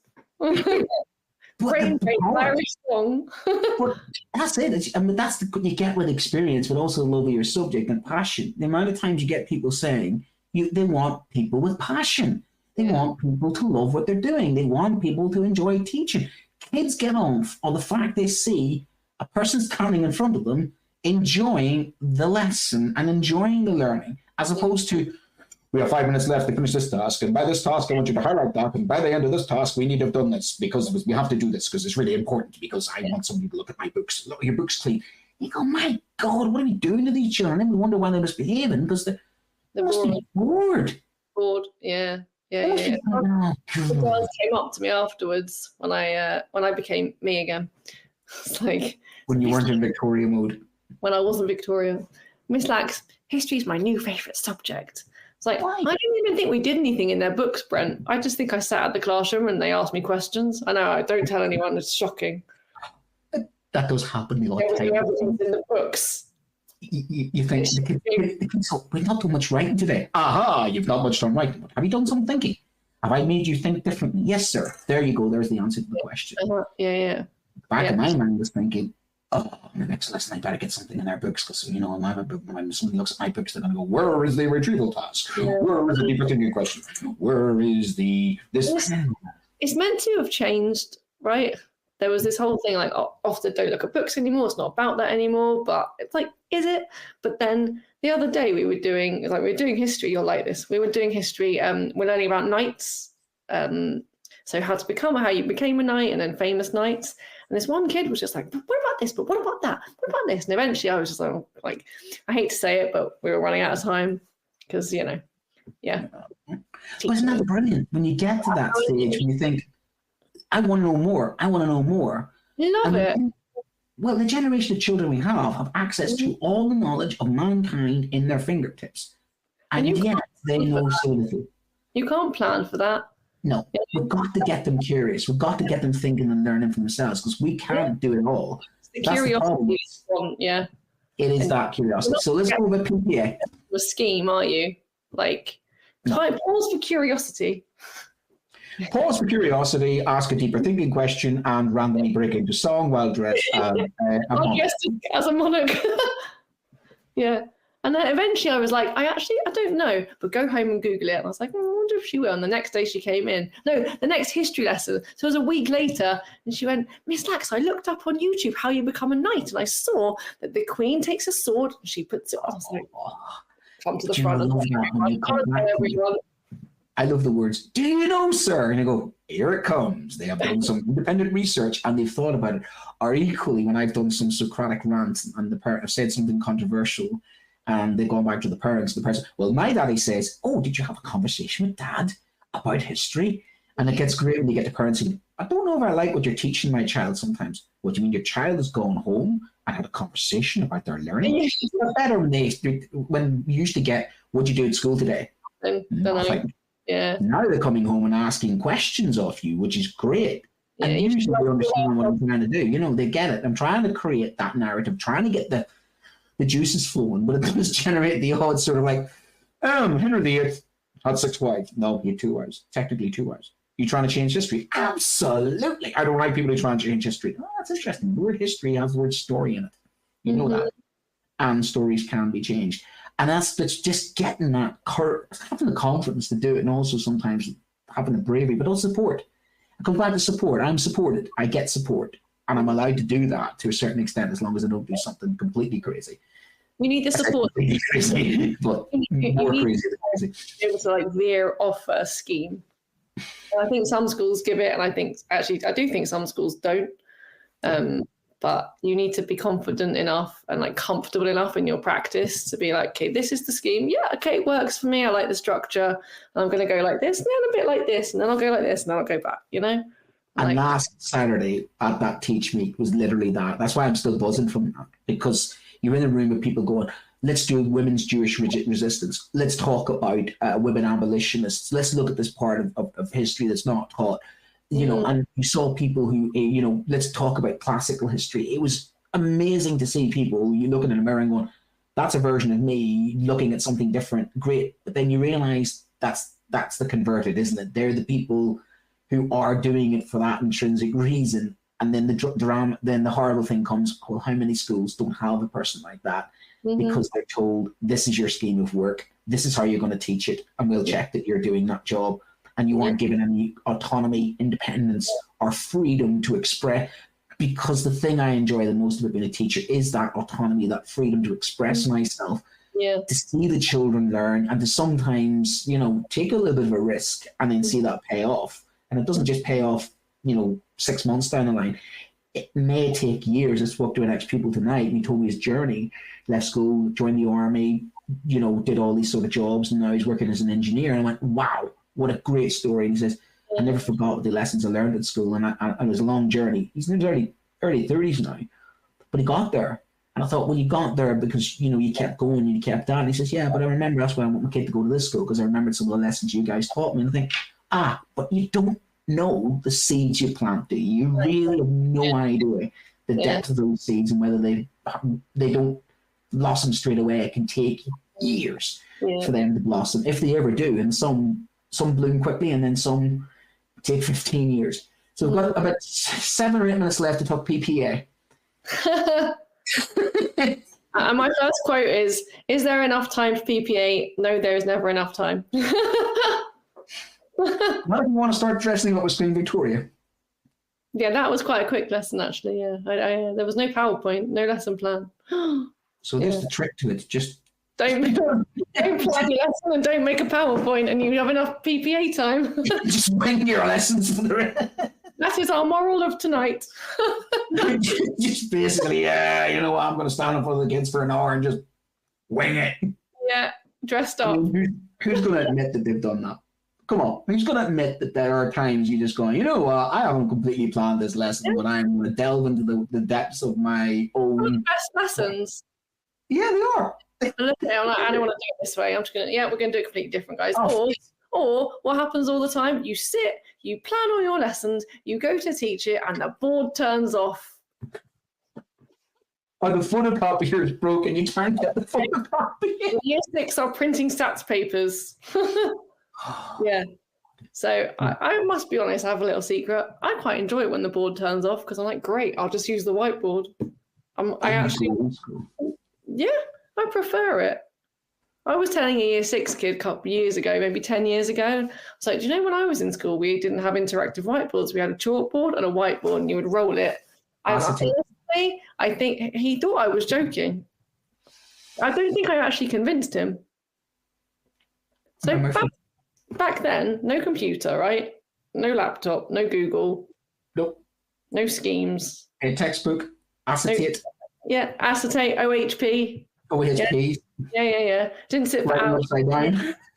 Great Irish song. But that's it. I mean, that's what you get with experience, but also love of your subject and passion. The amount of times you get people saying they want people with passion. They want people to love what they're doing. They want people to enjoy teaching. Kids get on the fact they see a person standing in front of them enjoying the lesson and enjoying the learning, as opposed to, we have 5 minutes left to finish this task, and by this task I want you to highlight that, and by the end of this task we need to have done this because we have to do this because it's really important, because I want somebody to look at my books. Look, your book's clean. You go, my God, what are we doing to these children? And we wonder why they're misbehaving, because they must be bored. Bored, yeah. The girls came up to me afterwards when I became me again. It's like when you weren't in Victoria mode. When I wasn't Victoria. Miss Lax, history's my new favourite subject. It's like, why? I didn't even think we did anything in their books, Brent. I just think I sat at the classroom and they asked me questions. I know, I don't tell anyone, it's shocking. That does happen a lot of times. Everything's in the books. You think the kids go, we've not done much writing today. Aha, you've not much done writing. But have you done some thinking? Have I made you think differently? Yes, sir. There you go. There's the answer to the question. Yeah. Back in my mind was thinking, in the next lesson I better get something in their books, because when somebody looks at my books, they're going to go, where is the retrieval task? Yeah. Where is the deeper thinking question? Where is this? It's meant to have changed, right? There was this whole thing like, often don't look at books anymore. It's not about that anymore. But it's like, is it? But then the other day we were doing history. You're like this. We were doing history. We're learning about knights. So how you became a knight, and then famous knights. And this one kid was just like, but what about this? But what about that? What about this? And eventually I was just like, I hate to say it, but we were running out of time because, yeah. But isn't that brilliant? When you get to that stage, when you think, I want to know more. Love it. Well, the generation of children we have access to all the knowledge of mankind in their fingertips. And yet they know so little. You can't plan for that. No, we've got to get them curious. We've got to get them thinking and learning for themselves, because we can't do it all. The curiosity is one, yeah. It is that curiosity. So let's go with PPA. The scheme, are you? Like, Pause for curiosity. Pause for curiosity, ask a deeper thinking question, and randomly break into song while dressed as a monarch. As a monarch. Yeah. And then eventually I was like, I don't know, but go home and Google it. And I was like, I wonder if she will. And the next day she came in. No, the next history lesson. So it was a week later. And she went, Miss Lax, I looked up on YouTube how you become a knight. And I saw that the queen takes a sword and she puts it on. I was like, come to the front. I love the words, do you know, sir? And I go, here it comes. They have done some independent research and they've thought about it. Or equally, when I've done some Socratic rants and the parent have said something controversial and they've gone back to the parents, well, my daddy says, oh, did you have a conversation with dad about history? And it gets great when you get to parents saying, I don't know if I like what you're teaching my child sometimes. What do you mean your child has gone home and had a conversation about their learning? It's better when you used to get, what'd you do at school today? Yeah. Now they're coming home and asking questions of you, which is great. Yeah, and usually they understand what I'm trying to do. You know, they get it. I'm trying to create that narrative, trying to get the juices flowing, but it does generate the odd sort of like, Henry VIII had 6 wives. No, he had 2 wives. Technically 2 wives. You trying to change history? Absolutely. I don't like people who try and change history. Oh, that's interesting. The word history has the word story in it. You know that. And stories can be changed. And that's just getting that having the confidence to do it, and also sometimes having the bravery, but also support. I come back to support. I'm supported. I get support. And I'm allowed to do that to a certain extent as long as I don't do something completely crazy. We need the support. Crazy, but more crazy than crazy. Able to like veer off a scheme. And I think some schools give it, and I do think some schools don't. But you need to be confident enough and like comfortable enough in your practice to be like, okay, this is the scheme. Yeah, okay, it works for me. I like the structure. I'm going to go like this, and then a bit like this, and then I'll go like this, and then I'll go back, you know? And last Saturday at that teach meet was literally that. That's why I'm still buzzing from that, because you're in a room with people going, let's do women's Jewish resistance. Let's talk about women abolitionists. Let's look at this part of history that's not taught. You know, and you saw people who, you know, let's talk about classical history. It was amazing to see people, you looking in a mirror and going, that's a version of me looking at something different. Great. But then you realize that's the converted, isn't it? They're the people who are doing it for that intrinsic reason. And then the drama, then the horrible thing comes, well, how many schools don't have a person like that? Because they're told, this is your scheme of work. This is how you're going to teach it. And we'll check that you're doing that job. And you aren't given any autonomy, independence, or freedom to express. Because the thing I enjoy the most about being a teacher is that autonomy, that freedom to express myself, to see the children learn, and to sometimes, you know, take a little bit of a risk and then see that pay off. And it doesn't just pay off, you know, 6 months down the line. It may take years. I spoke to an ex-pupil tonight, and he told me his journey. Left school, joined the army, you know, did all these sort of jobs, and now he's working as an engineer. And I went, wow. What a great story. And he says, I never forgot the lessons I learned at school. And it was a long journey. He's in his early 30s now. But he got there. And I thought, well, you got there because, you know, you kept going and you kept that. And he says, yeah, but I remember that's why I want my kid to go to this school, because I remembered some of the lessons you guys taught me. And I think, but you don't know the seeds you plant, do you? You really have no idea the depth of those seeds and whether they don't blossom straight away. It can take years for them to blossom, if they ever do. And some bloom quickly, and then some take 15 years. So we've got about 7 or 8 minutes left to talk PPA. And my first quote is there enough time for PPA? No, there is never enough time. Not if you want to start dressing up with Queen Victoria. Yeah, that was quite a quick lesson, actually. Yeah, I there was no PowerPoint, no lesson plan. So there's the trick to it. Just don't plan your lesson and don't make a PowerPoint, and you have enough PPA time. Just wing your lessons for the rest. That is our moral of tonight. Just basically, you know what, I'm going to stand in front of the kids for an hour and just wing it. Yeah, dressed up. I mean, who's going to admit that they've done that? Come on, who's going to admit that there are times you just go, you know what, I haven't completely planned this lesson, but I'm going to delve into the depths of my own... The best lessons. Yeah, they are. I'm like, I don't want to do it this way. I'm just going to, we're going to do it completely different, guys. Oh. Or what happens all the time? You sit, you plan all your lessons, you go to teach it, and the board turns off. Or the photocopier is broken. You can't get the photocopy. Year 6 are printing stats papers. Yeah. So I must be honest, I have a little secret. I quite enjoy it when the board turns off because I'm like, great, I'll just use the whiteboard. I actually, yeah, I prefer it. I was telling a year 6 kid a couple of years ago, maybe 10 years ago, I was like, do you know when I was in school, we didn't have interactive whiteboards. We had a chalkboard and a whiteboard and you would roll it. And honestly, I think he thought I was joking. I don't think I actually convinced him. So back then, no computer, right? No laptop, no Google. Nope. No schemes. A textbook, acetate. Yeah, acetate, OHP. OHP. Yeah. Didn't sit for hours.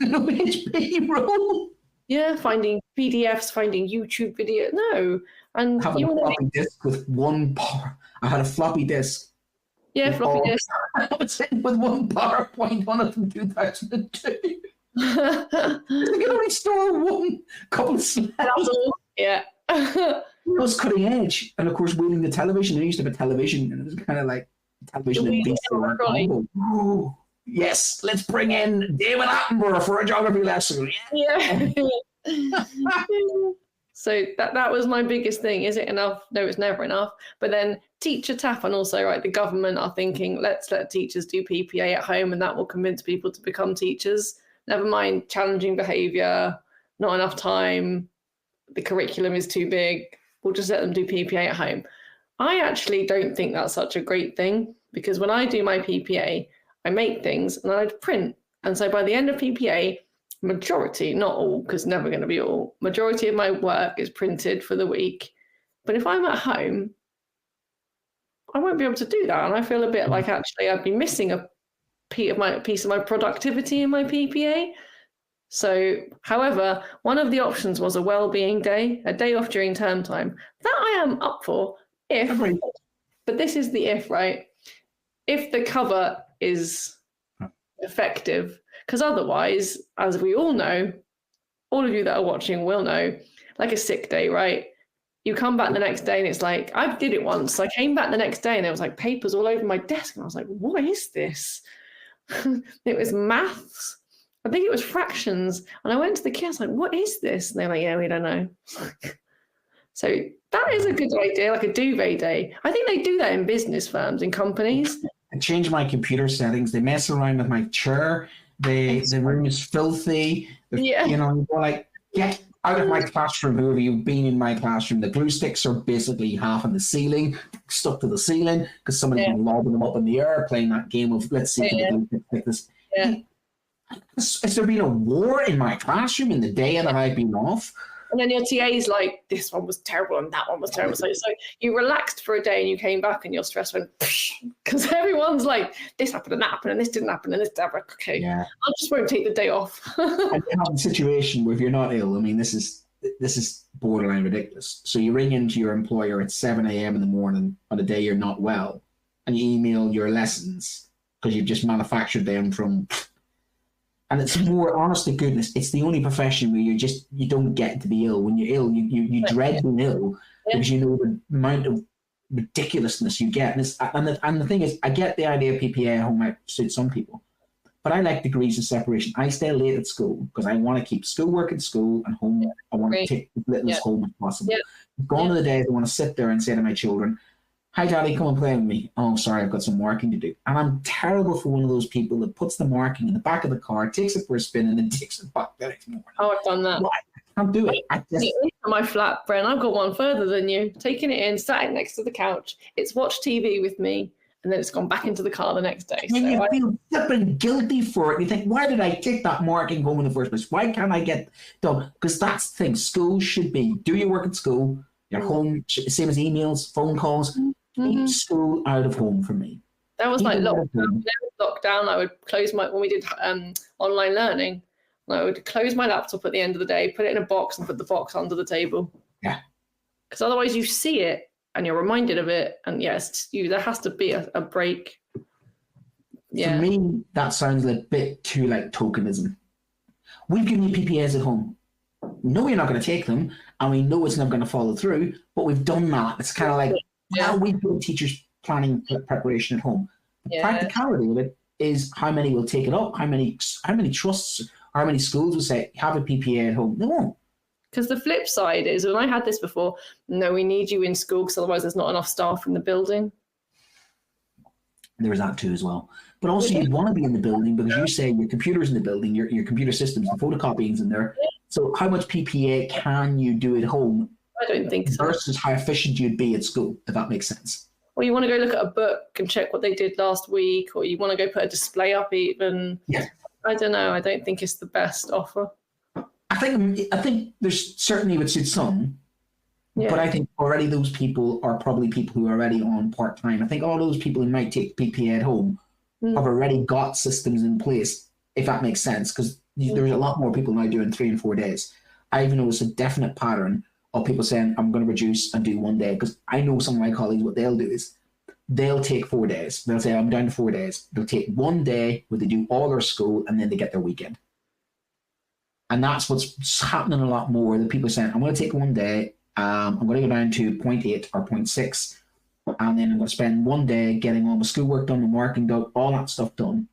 OHP roll. Yeah, finding PDFs, finding YouTube video. No. And having a floppy disk with one power. I had a floppy disk. Yeah, floppy disk. I was sitting with one PowerPoint on it from 2002. You can only store one couple of slides. Yeah. It was cutting edge. And of course, wheeling the television. I used to have a television, and it was kind of like television and DC. Oh, yes, let's bring in David Attenborough for a geography lesson. Yeah. So that was my biggest thing. Is it enough? No, it's never enough. But then teacher tap, and also, right, the government are thinking, let's let teachers do PPA at home, and that will convince people to become teachers. Never mind challenging behaviour, not enough time, the curriculum is too big. We'll just let them do PPA at home. I actually don't think that's such a great thing, because when I do my PPA, I make things and I print. And so by the end of PPA, majority, not all, because never going to be all, majority of my work is printed for the week. But if I'm at home, I won't be able to do that. And I feel a bit like actually I'd be missing a piece of my productivity in my PPA. So, however, one of the options was a well-being day, a day off during term time. That I am up for if, but this is the if, right? If the cover is effective, because otherwise, as we all know, all of you that are watching will know, like a sick day, right? You come back the next day and it's like, I did it once. I came back the next day and there was like papers all over my desk. And I was like, what is this? It was maths. I think it was fractions. And I went to the kids, like, what is this? And they're like, yeah, we don't know. So that is a good idea, like a duvet day. I think they do that in business firms, in companies. I change my computer settings. They mess around with my chair. The room is filthy. Yeah. You know, like, get out of my classroom, whoever you've been in my classroom. The glue sticks are basically half on the ceiling, stuck to the ceiling, because somebody's been lobbing them up in the air, playing that game of, let's see, like this. Yeah. Has there been a war in my classroom in the day that I've been off? And then your TA's like, this one was terrible and that one was terrible. So you relaxed for a day and you came back and your stress went, because everyone's like, this happened and that happened and this didn't happen and this happened. Okay, yeah. I just won't take the day off. And you have a situation where if you're not ill, I mean, this is borderline ridiculous. So you ring into your employer at 7 a.m. in the morning on a day you're not well, and you email your lessons because you've just manufactured them from... And it's more, honest to goodness, it's the only profession where you don't get to be ill. When you're ill, you dread being ill because you know the amount of ridiculousness you get. And the thing is, I get the idea of PPA at home might suit some people, but I like degrees of separation. I stay late at school because I want to keep schoolwork at school and home. I want to take as little as home as possible. Gone are the days I want to sit there and say to my children, hi, Daddy, come and play with me. Oh, sorry, I've got some marking to do. And I'm terrible for one of those people that puts the marking in the back of the car, takes it for a spin, and then takes it back the next morning. Oh, I've done that. Why? I can't do it. My flat, Bren, I've got one further than you. Taking it in, sat it next to the couch. It's watched TV with me, and then it's gone back into the car the next day. And you feel flipping guilty for it. You think, why did I take that marking home in the first place? Why can't I get done? Because that's the thing. School should be, do your work at school, your home, same as emails, phone calls. Keep school out of home for me. That was like lockdown. I would close when we did online learning, I would close my laptop at the end of the day, put it in a box and put the box under the table. Yeah. Because otherwise you see it and you're reminded of it. And yes, there has to be a break. Yeah. For me, that sounds a bit too like tokenism. We've given you PPAs at home. We know you're not going to take them, and we know it's not going to follow through, but we've done that. It's kind of like, well, we've done teachers' planning preparation at home. The practicality of it is how many will take it up, how many trusts how many schools will say, have a PPA at home? They won't. Because the flip side is, and I had this before, no, we need you in school because otherwise there's not enough staff in the building. There is that too as well. But also you want to be in the building because you say your computer's in the building, your computer systems, the photocopying's in there. So how much PPA can you do at home? I don't think so. Versus how efficient you'd be at school, if that makes sense. Or you want to go look at a book and check what they did last week, or you want to go put a display up even. Yeah. I don't know. I don't think it's the best offer. I think there's certainly would suit some, but I think already those people are probably people who are already on part-time. I think all those people who might take PPA at home have already got systems in place, if that makes sense, because there's a lot more people now doing 3 and 4 days. I've noticed a definite pattern of people saying, I'm going to reduce and do 1 day, because I know some of my colleagues, what they'll do is they'll take 4 days. They'll say, I'm down to 4 days. They'll take 1 day where they do all their school and then they get their weekend. And that's what's happening a lot more. That people are saying, I'm going to take 1 day, I'm going to go down to 0.8 or 0.6, and then I'm going to spend 1 day getting all my schoolwork done, my marking done, all that stuff done,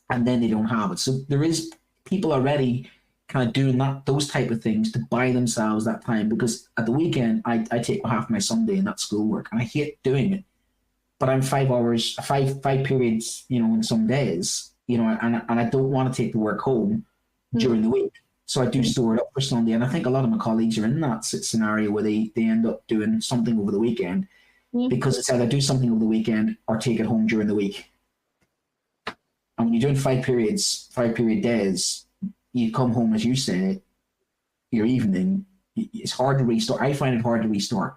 and then they don't have it. So there is people already kind of doing those type of things to buy themselves that time, because at the weekend, I take half my Sunday in that schoolwork, and I hate doing it. But I'm 5 hours, five periods, in some days, and I don't want to take the work home during the week. So I do store it up for Sunday. And I think a lot of my colleagues are in that scenario where they end up doing something over the weekend because it's either do something over the weekend or take it home during the week. And when you're doing 5 period days, you come home, as you say, your evening, it's hard to restart. I find it hard to restart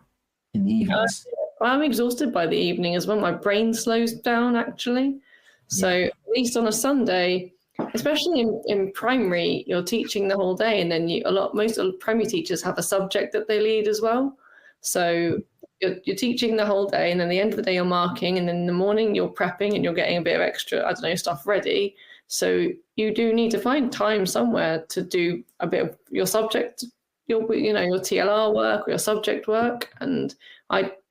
in the evenings. I'm exhausted by the evening as well. My brain slows down, actually. So at least on a Sunday, especially in primary, you're teaching the whole day, and then most of the primary teachers have a subject that they lead as well. So you're teaching the whole day, and then at the end of the day you're marking, and then in the morning you're prepping and you're getting a bit of extra, stuff ready. So you do need to find time somewhere to do a bit of your subject, your TLR work or your subject work, and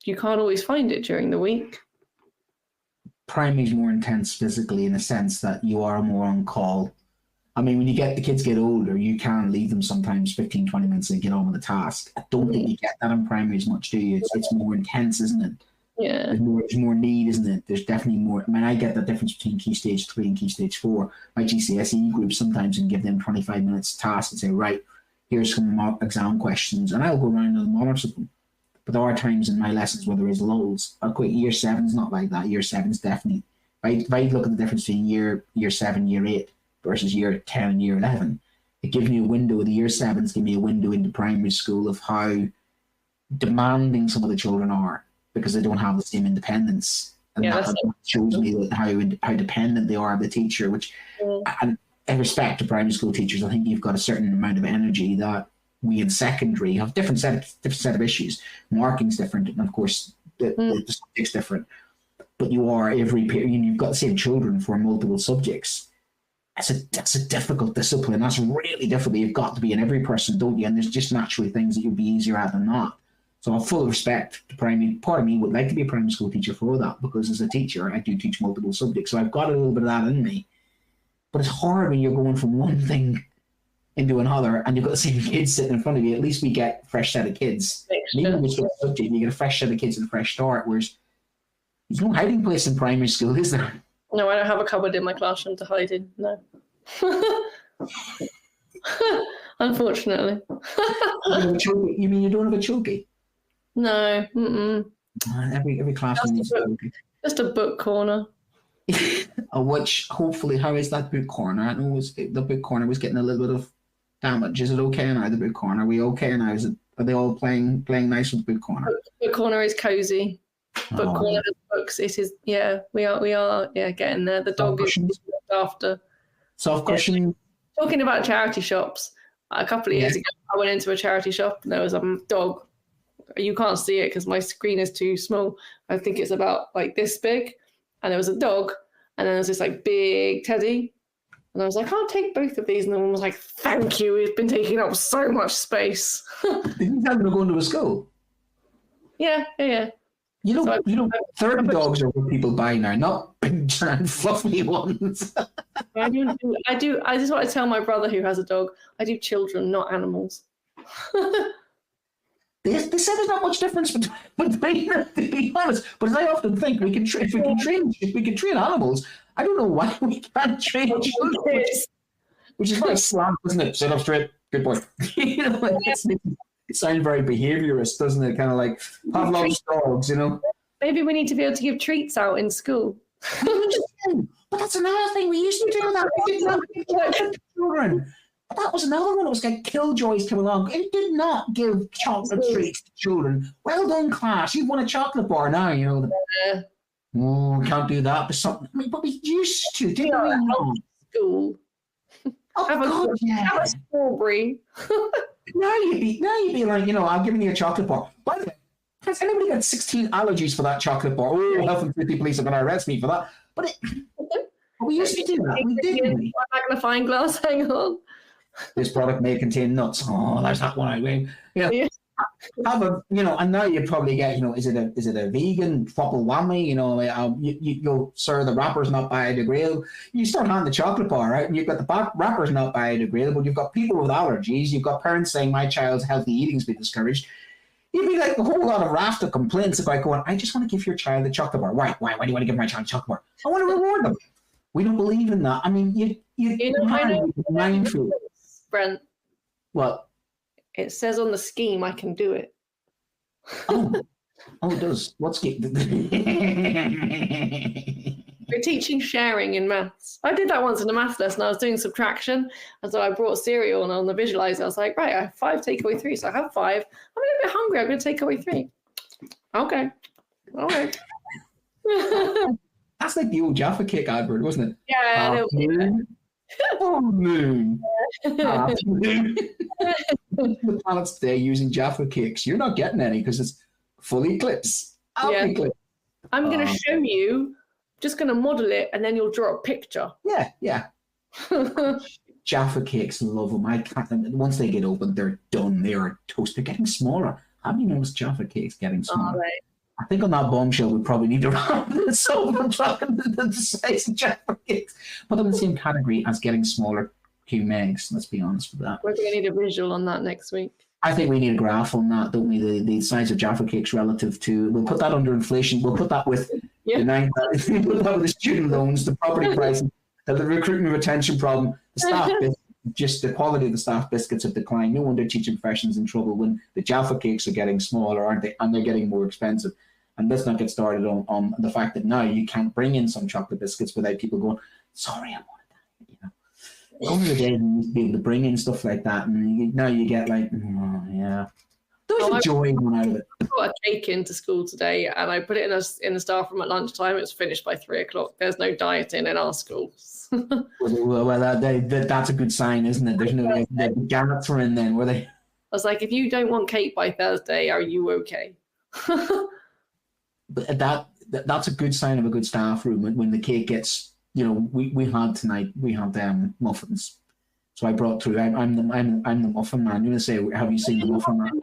you can't always find it during the week. Primary is more intense physically in the sense that you are more on call. I mean, when the kids get older, you can leave them sometimes 15, 20 minutes and get on with the task. I don't think you get that in primary as much, do you? It's more intense, isn't it? Yeah. There's more need, isn't it? There's definitely more. I mean, I get the difference between Key Stage 3 and Key Stage 4. My GCSE group sometimes can give them 25 minutes task and say, right, here's some mock exam questions, and I'll go around and monitor them. But there are times in my lessons where there is lulls. Year 7's not like that. Year 7's definitely. If I look at the difference between year 7, year 8 versus year 10 and year 11, it gives me a window. The year 7s give me a window into primary school of how demanding some of the children are because they don't have the same independence. And that shows me how dependent they are of the teacher, which, and in respect to primary school teachers, I think you've got a certain amount of energy that we in secondary have different set of issues. Marking's different, and of course the subject's different. But you are every period. You've got the same children for multiple subjects. That's a difficult discipline. That's really difficult. You've got to be in every person, don't you? And there's just naturally things that you'll be easier at than not. So I have full respect to primary. Part of me would like to be a primary school teacher for that, because as a teacher, I do teach multiple subjects. So I've got a little bit of that in me. But it's hard when you're going from one thing into another, and you've got the same kids sitting in front of you. At least we get a fresh set of kids. Even with the subject, you get a fresh set of kids and a fresh start. Whereas there's no hiding place in primary school, is there? No, I don't have a cupboard in my classroom to hide in. No, unfortunately. You mean you don't have a chokey? No. Every classroom needs a chokey. Just a book corner. Which hopefully, how is that book corner? I know the book corner was getting a little bit of damage. Is it okay now? The book corner, are we okay now? Are they all playing nice with the book corner? Book corner is cozy. Book corner has books. It is. Yeah, we are. Yeah, getting there. The dog is looked after. Soft cushion. Talking about charity shops, a couple of years ago, I went into a charity shop and there was a dog. You can't see it because my screen is too small. I think it's about like this big. And there was a dog, and then there was this like big teddy. And I was like, I'll take both of these. And the one was like, thank you, it's been taking up so much space. Did you have them go into a school? Yeah. You know, 30 dogs are what people buy now, not big giant fluffy ones. I just want to tell my brother who has a dog, I do children, not animals. They said there's not much difference between them, to be honest. But as I often think, if we can train animals, I don't know why we can't train children. Which is like slam, isn't it? Sit up straight, good boy. It sounds very behaviorist, doesn't it? Kind of like Pavlov's dogs, Maybe we need to be able to give treats out in school. But that's another thing. We used to do that. We did not give children. But that was another one. It was like Killjoys came along. It did not give chocolate treats to children. Well done, class. You've won a chocolate bar now. Oh, can't do that. But something. But we used to. Didn't we? School. Oh, God, have a strawberry. Now you'd be like, I'm giving you a chocolate bar. By the way, has anybody got 16 allergies for that chocolate bar? Oh, health and safety police are going to arrest me for that. But we used to do that. We didn't. My magnifying glass, hang on. This product may contain nuts. Oh, there's that one. Have a, and now you probably get, is it a vegan triple whammy? You'll sir, the wrapper's not biodegradable. You start handing the chocolate bar out, and you've got the wrapper's not biodegradable. You've got people with allergies. You've got parents saying my child's healthy eating's been discouraged. You'd be like a whole lot of raft of complaints about going, I just want to give your child a chocolate bar. Why do you want to give my child a chocolate bar? I want to reward them. We don't believe in that. I mean, I know. Mindful. Brent. What? It says on the scheme I can do it. Oh, it does. What scheme? We're teaching sharing in maths. I did that once in a maths lesson. I was doing subtraction, and so I brought cereal, and on the visualizer, I was like, right, I have 5, take away 3. So I have 5. I'm a little bit hungry. I'm going to take away 3. Okay. All right. That's like the old Jaffa Cake advert, wasn't it? Yeah. Moon. Afternoon. The planets today using Jaffa Cakes. You're not getting any because it's full eclipse. Eclipse. I'm going to show you. Just going to model it, and then you'll draw a picture. Yeah. Jaffa Cakes, love them. I can't. Once they get open, they're done. They are toast. They're getting smaller. Have you noticed Jaffa Cakes getting smaller? Right. I think on that bombshell, we probably need to wrap this up from talking the size of Jaffa Cakes. Put them in the same category as getting smaller Q eggs. Let's be honest with that. We're going to need a visual on that next week. I think we need a graph on that, don't we? The size of Jaffa Cakes relative to. We'll put that under inflation. We'll put that with the the student loans, the property prices, the recruitment and retention problem, the staff biscuits. Just the quality of the staff biscuits have declined. No wonder teaching professions in trouble when the Jaffa Cakes are getting smaller, aren't they? And they're getting more expensive. And let's not get started on the fact that now you can't bring in some chocolate biscuits without people going, sorry, I wanted that. Over the days we used to be able to bring in stuff like that, and now you get like, there's a joy going out of it. I brought a cake into school today, and I put it in the staff room at lunchtime. It was finished by 3:00. There's no dieting in our schools. Well, that's a good sign, isn't it? There's no the gamets were in then, were they? I was like, if you don't want cake by Thursday, are you okay? But that's a good sign of a good staff room when the cake gets, we had tonight, we had muffins. So I brought through, I'm the muffin man. You're going to say, have you seen the muffin man?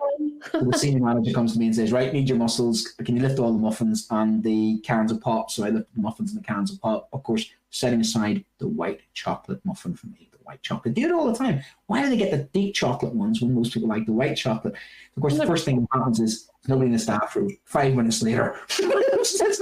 So the senior manager comes to me and says, right, need your muscles. Can you lift all the muffins and the cans of pop? So I lift the muffins and the cans of pop. Of course, setting aside the white chocolate muffin for me. The white chocolate. Do it all the time. Why do they get the deep chocolate ones when most people like the white chocolate? Of course, the first thing that happens is nobody in the staff room. 5 minutes later, it's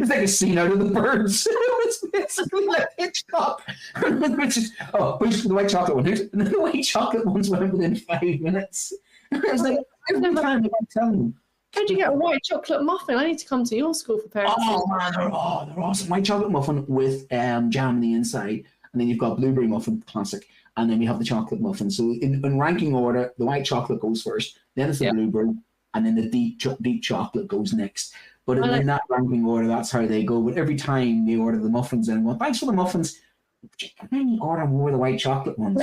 like a scene out of The Birds. It's basically like Hitchcock. Who's the white chocolate one? The white chocolate ones went within 5 minutes. It's like every time I'm telling you. How'd you get a white chocolate muffin? I need to come to your school for parents. Oh man, they're awesome. White chocolate muffin with jam on the inside, and then you've got blueberry muffin, classic, and then you have the chocolate muffin. So in ranking order, the white chocolate goes first, then it's the blueberry, and then the deep chocolate goes next. But in that ranking order, that's how they go. But every time they order the muffins, and thanks for the muffins. Can I order more of the white chocolate ones?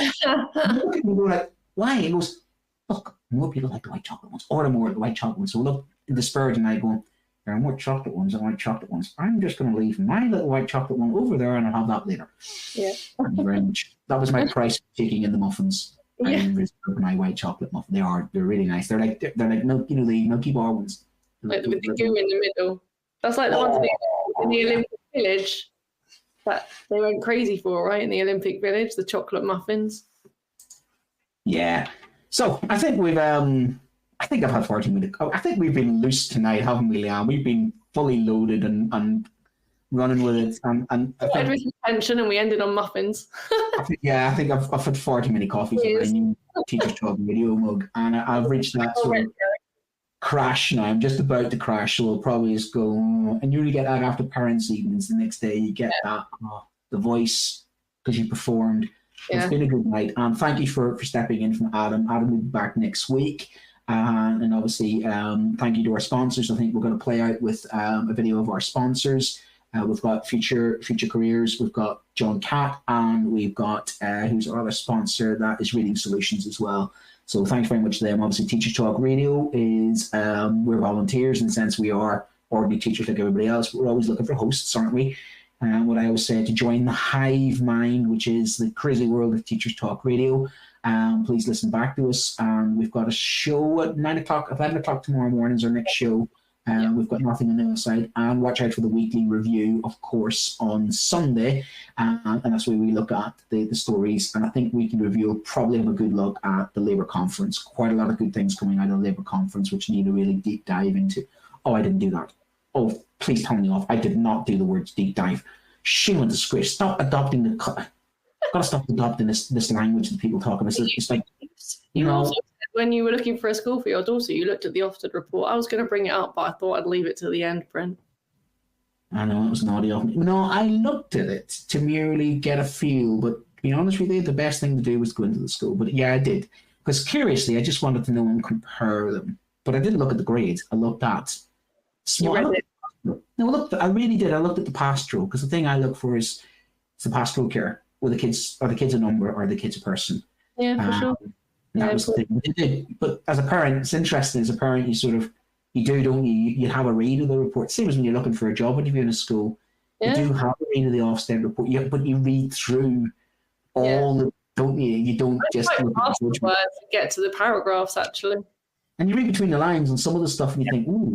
People go like, why? He goes, look, more people like the white chocolate ones. Order more of the white chocolate ones. So look, disparaging, I go, there are more chocolate ones than white chocolate ones. I'm just going to leave my little white chocolate one over there, and I'll have that later. Yeah. Thank you very much. That was my price for taking in the muffins. Yeah. I reserved my white chocolate muffin. They're really nice. They're like milk, the Milky Bar ones. Like with the goo in the middle. That's like the ones in the Olympic Village. that they went crazy for, right? In the Olympic Village, the chocolate muffins. Yeah. So I think I think I've had 40 minutes. I think we've been loose tonight, haven't we, Leanne? We've been fully loaded and running with it. And I think with tension, and we ended on muffins. I think I've had 40 minute coffees with my new Teachers Talk Radio mug, and I've reached that sort of crash now. I'm just about to crash, so we'll probably just go. And you really get that after parents' evenings the next day. You get that the voice because you performed. Yeah. It's been a good night, and thank you for stepping in from Adam. Adam will be back next week. And obviously, thank you to our sponsors. I think we're going to play out with a video of our sponsors. We've got Future Careers, we've got John Catt, and we've got who's our other sponsor, that is Reading Solutions as well. So thanks very much to them. Obviously, Teachers Talk Radio is, we're volunteers in the sense we are ordinary teachers like everybody else. We're always looking for hosts, aren't we? And what I always say, to join the hive mind, which is the crazy world of Teachers Talk Radio. Please listen back to us. We've got a show at 11 o'clock tomorrow morning is our next show. We've got nothing on the other side. And watch out for the weekly review, of course, on Sunday. And that's where we look at the stories. And I think Weekly Review will probably have a good look at the Labour Conference. Quite a lot of good things coming out of the Labour Conference, which need a really deep dive into. Oh, I didn't do that. Oh, please tell me off. I did not do the words deep dive. Shame and disgrace. Stop adopting the... I've got to stop adopting this language that people talk about. It's like, you also said when you were looking for a school for your daughter, you looked at the Ofsted report. I was going to bring it up, but I thought I'd leave it to the end, Brent. I know, it was naughty of me. No, I looked at it to merely get a feel, but to be honest with you, the best thing to do was go into the school. But yeah, I did. Because curiously, I just wanted to know and compare them. But I didn't look at the grades. I looked at small. You read it? No, I really did. I looked at the pastoral, because the thing I look for is the pastoral care. Or the kids a number, or the kids a person. Yeah, for sure. That was the thing. But as a parent, it's interesting. As a parent, don't you? You have a read of the report. Same as when you're looking for a job interview in a school. Yeah. You do have a read of the Ofsted report, but you read through all the, don't you? You don't just get to the paragraphs, actually. And you read between the lines on some of the stuff, and you think, ooh,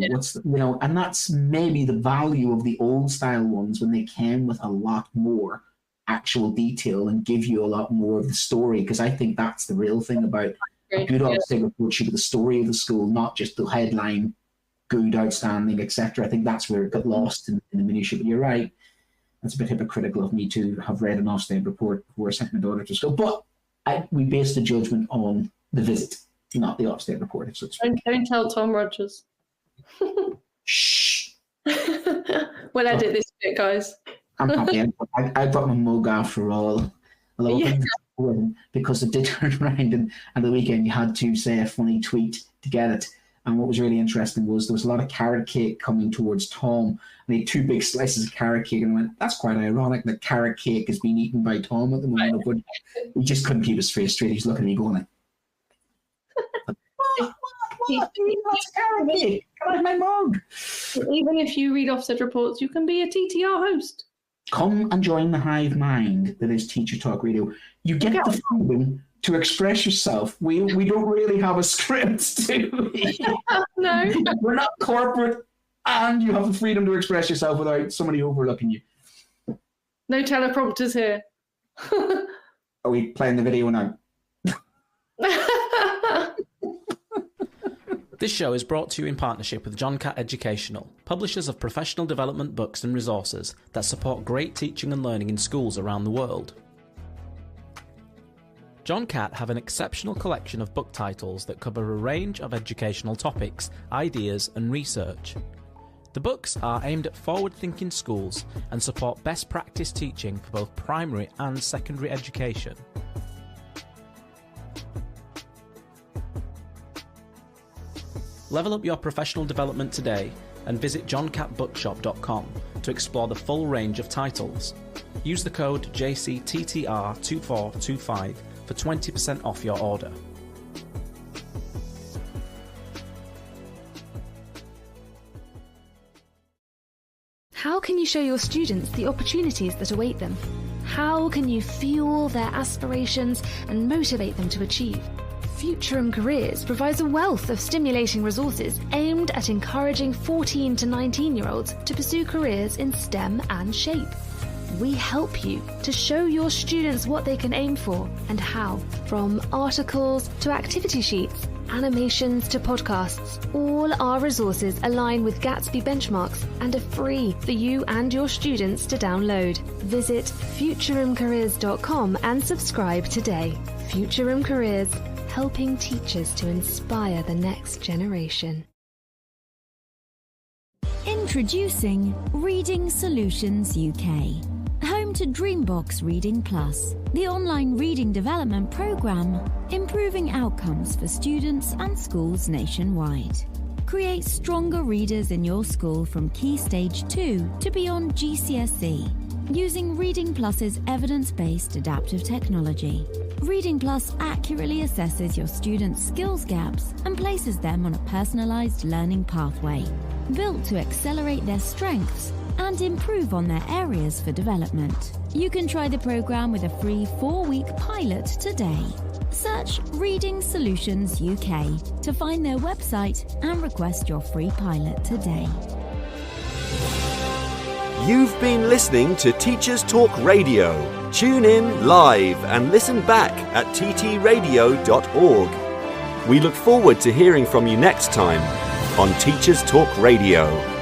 and that's maybe the value of the old style ones when they came with a lot more actual detail and give you a lot more of the story, because I think that's the real thing about a good Ofsted report should be the story of the school, not just the headline, good, outstanding, etc. I think that's where it got lost in the minutiae. But you're right, that's a bit hypocritical of me to have read an Ofsted report before I sent my daughter to school. But we based the judgment on the visit, not the Ofsted report. Don't tell Tom Rogers. Shh. We'll edit this bit, guys. I'm happy. I brought my mug after all. Because it did turn around and at the weekend you had to say a funny tweet to get it. And what was really interesting was there was a lot of carrot cake coming towards Tom. And he had 2 big slices of carrot cake, and I went, that's quite ironic that carrot cake is being eaten by Tom at the moment. But he just couldn't keep his face straight. He's looking at me going like, what? Carrot cake? Come out my mug. Even if you read Ofsted reports, you can be a TTR host. Come and join the hive mind that is Teacher Talk Radio. You get the freedom to express yourself. We don't really have a script, do we? No. We're not corporate, and you have the freedom to express yourself without somebody overlooking you. No teleprompters here. Are we playing the video now? This show is brought to you in partnership with John Catt Educational, publishers of professional development books and resources that support great teaching and learning in schools around the world. John Catt have an exceptional collection of book titles that cover a range of educational topics, ideas and research. The books are aimed at forward-thinking schools and support best practice teaching for both primary and secondary education. Level up your professional development today and visit johncattbookshop.com to explore the full range of titles. Use the code JCTTR2425 for 20% off your order. How can you show your students the opportunities that await them? How can you fuel their aspirations and motivate them to achieve? Futurum Careers provides a wealth of stimulating resources aimed at encouraging 14 to 19-year-olds to pursue careers in STEM and SHAPE. we help you to show your students what they can aim for and how. From articles to activity sheets, animations to podcasts, all our resources align with Gatsby benchmarks and are free for you and your students to download. Visit futureumcareers.com and subscribe today. Futureum Careers, helping teachers to inspire the next generation. Introducing Reading Solutions UK, home to Dreambox Reading Plus, the online reading development programme, improving outcomes for students and schools nationwide. Create stronger readers in your school from Key Stage 2 to beyond GCSE, using Reading Plus's evidence-based adaptive technology. Reading Plus accurately assesses your students' skills gaps and places them on a personalised learning pathway, built to accelerate their strengths and improve on their areas for development. You can try the programme with a free 4-week pilot today. Search Reading Solutions UK to find their website and request your free pilot today. You've been listening to Teachers Talk Radio. Tune in live and listen back at ttradio.org. We look forward to hearing from you next time on Teachers Talk Radio.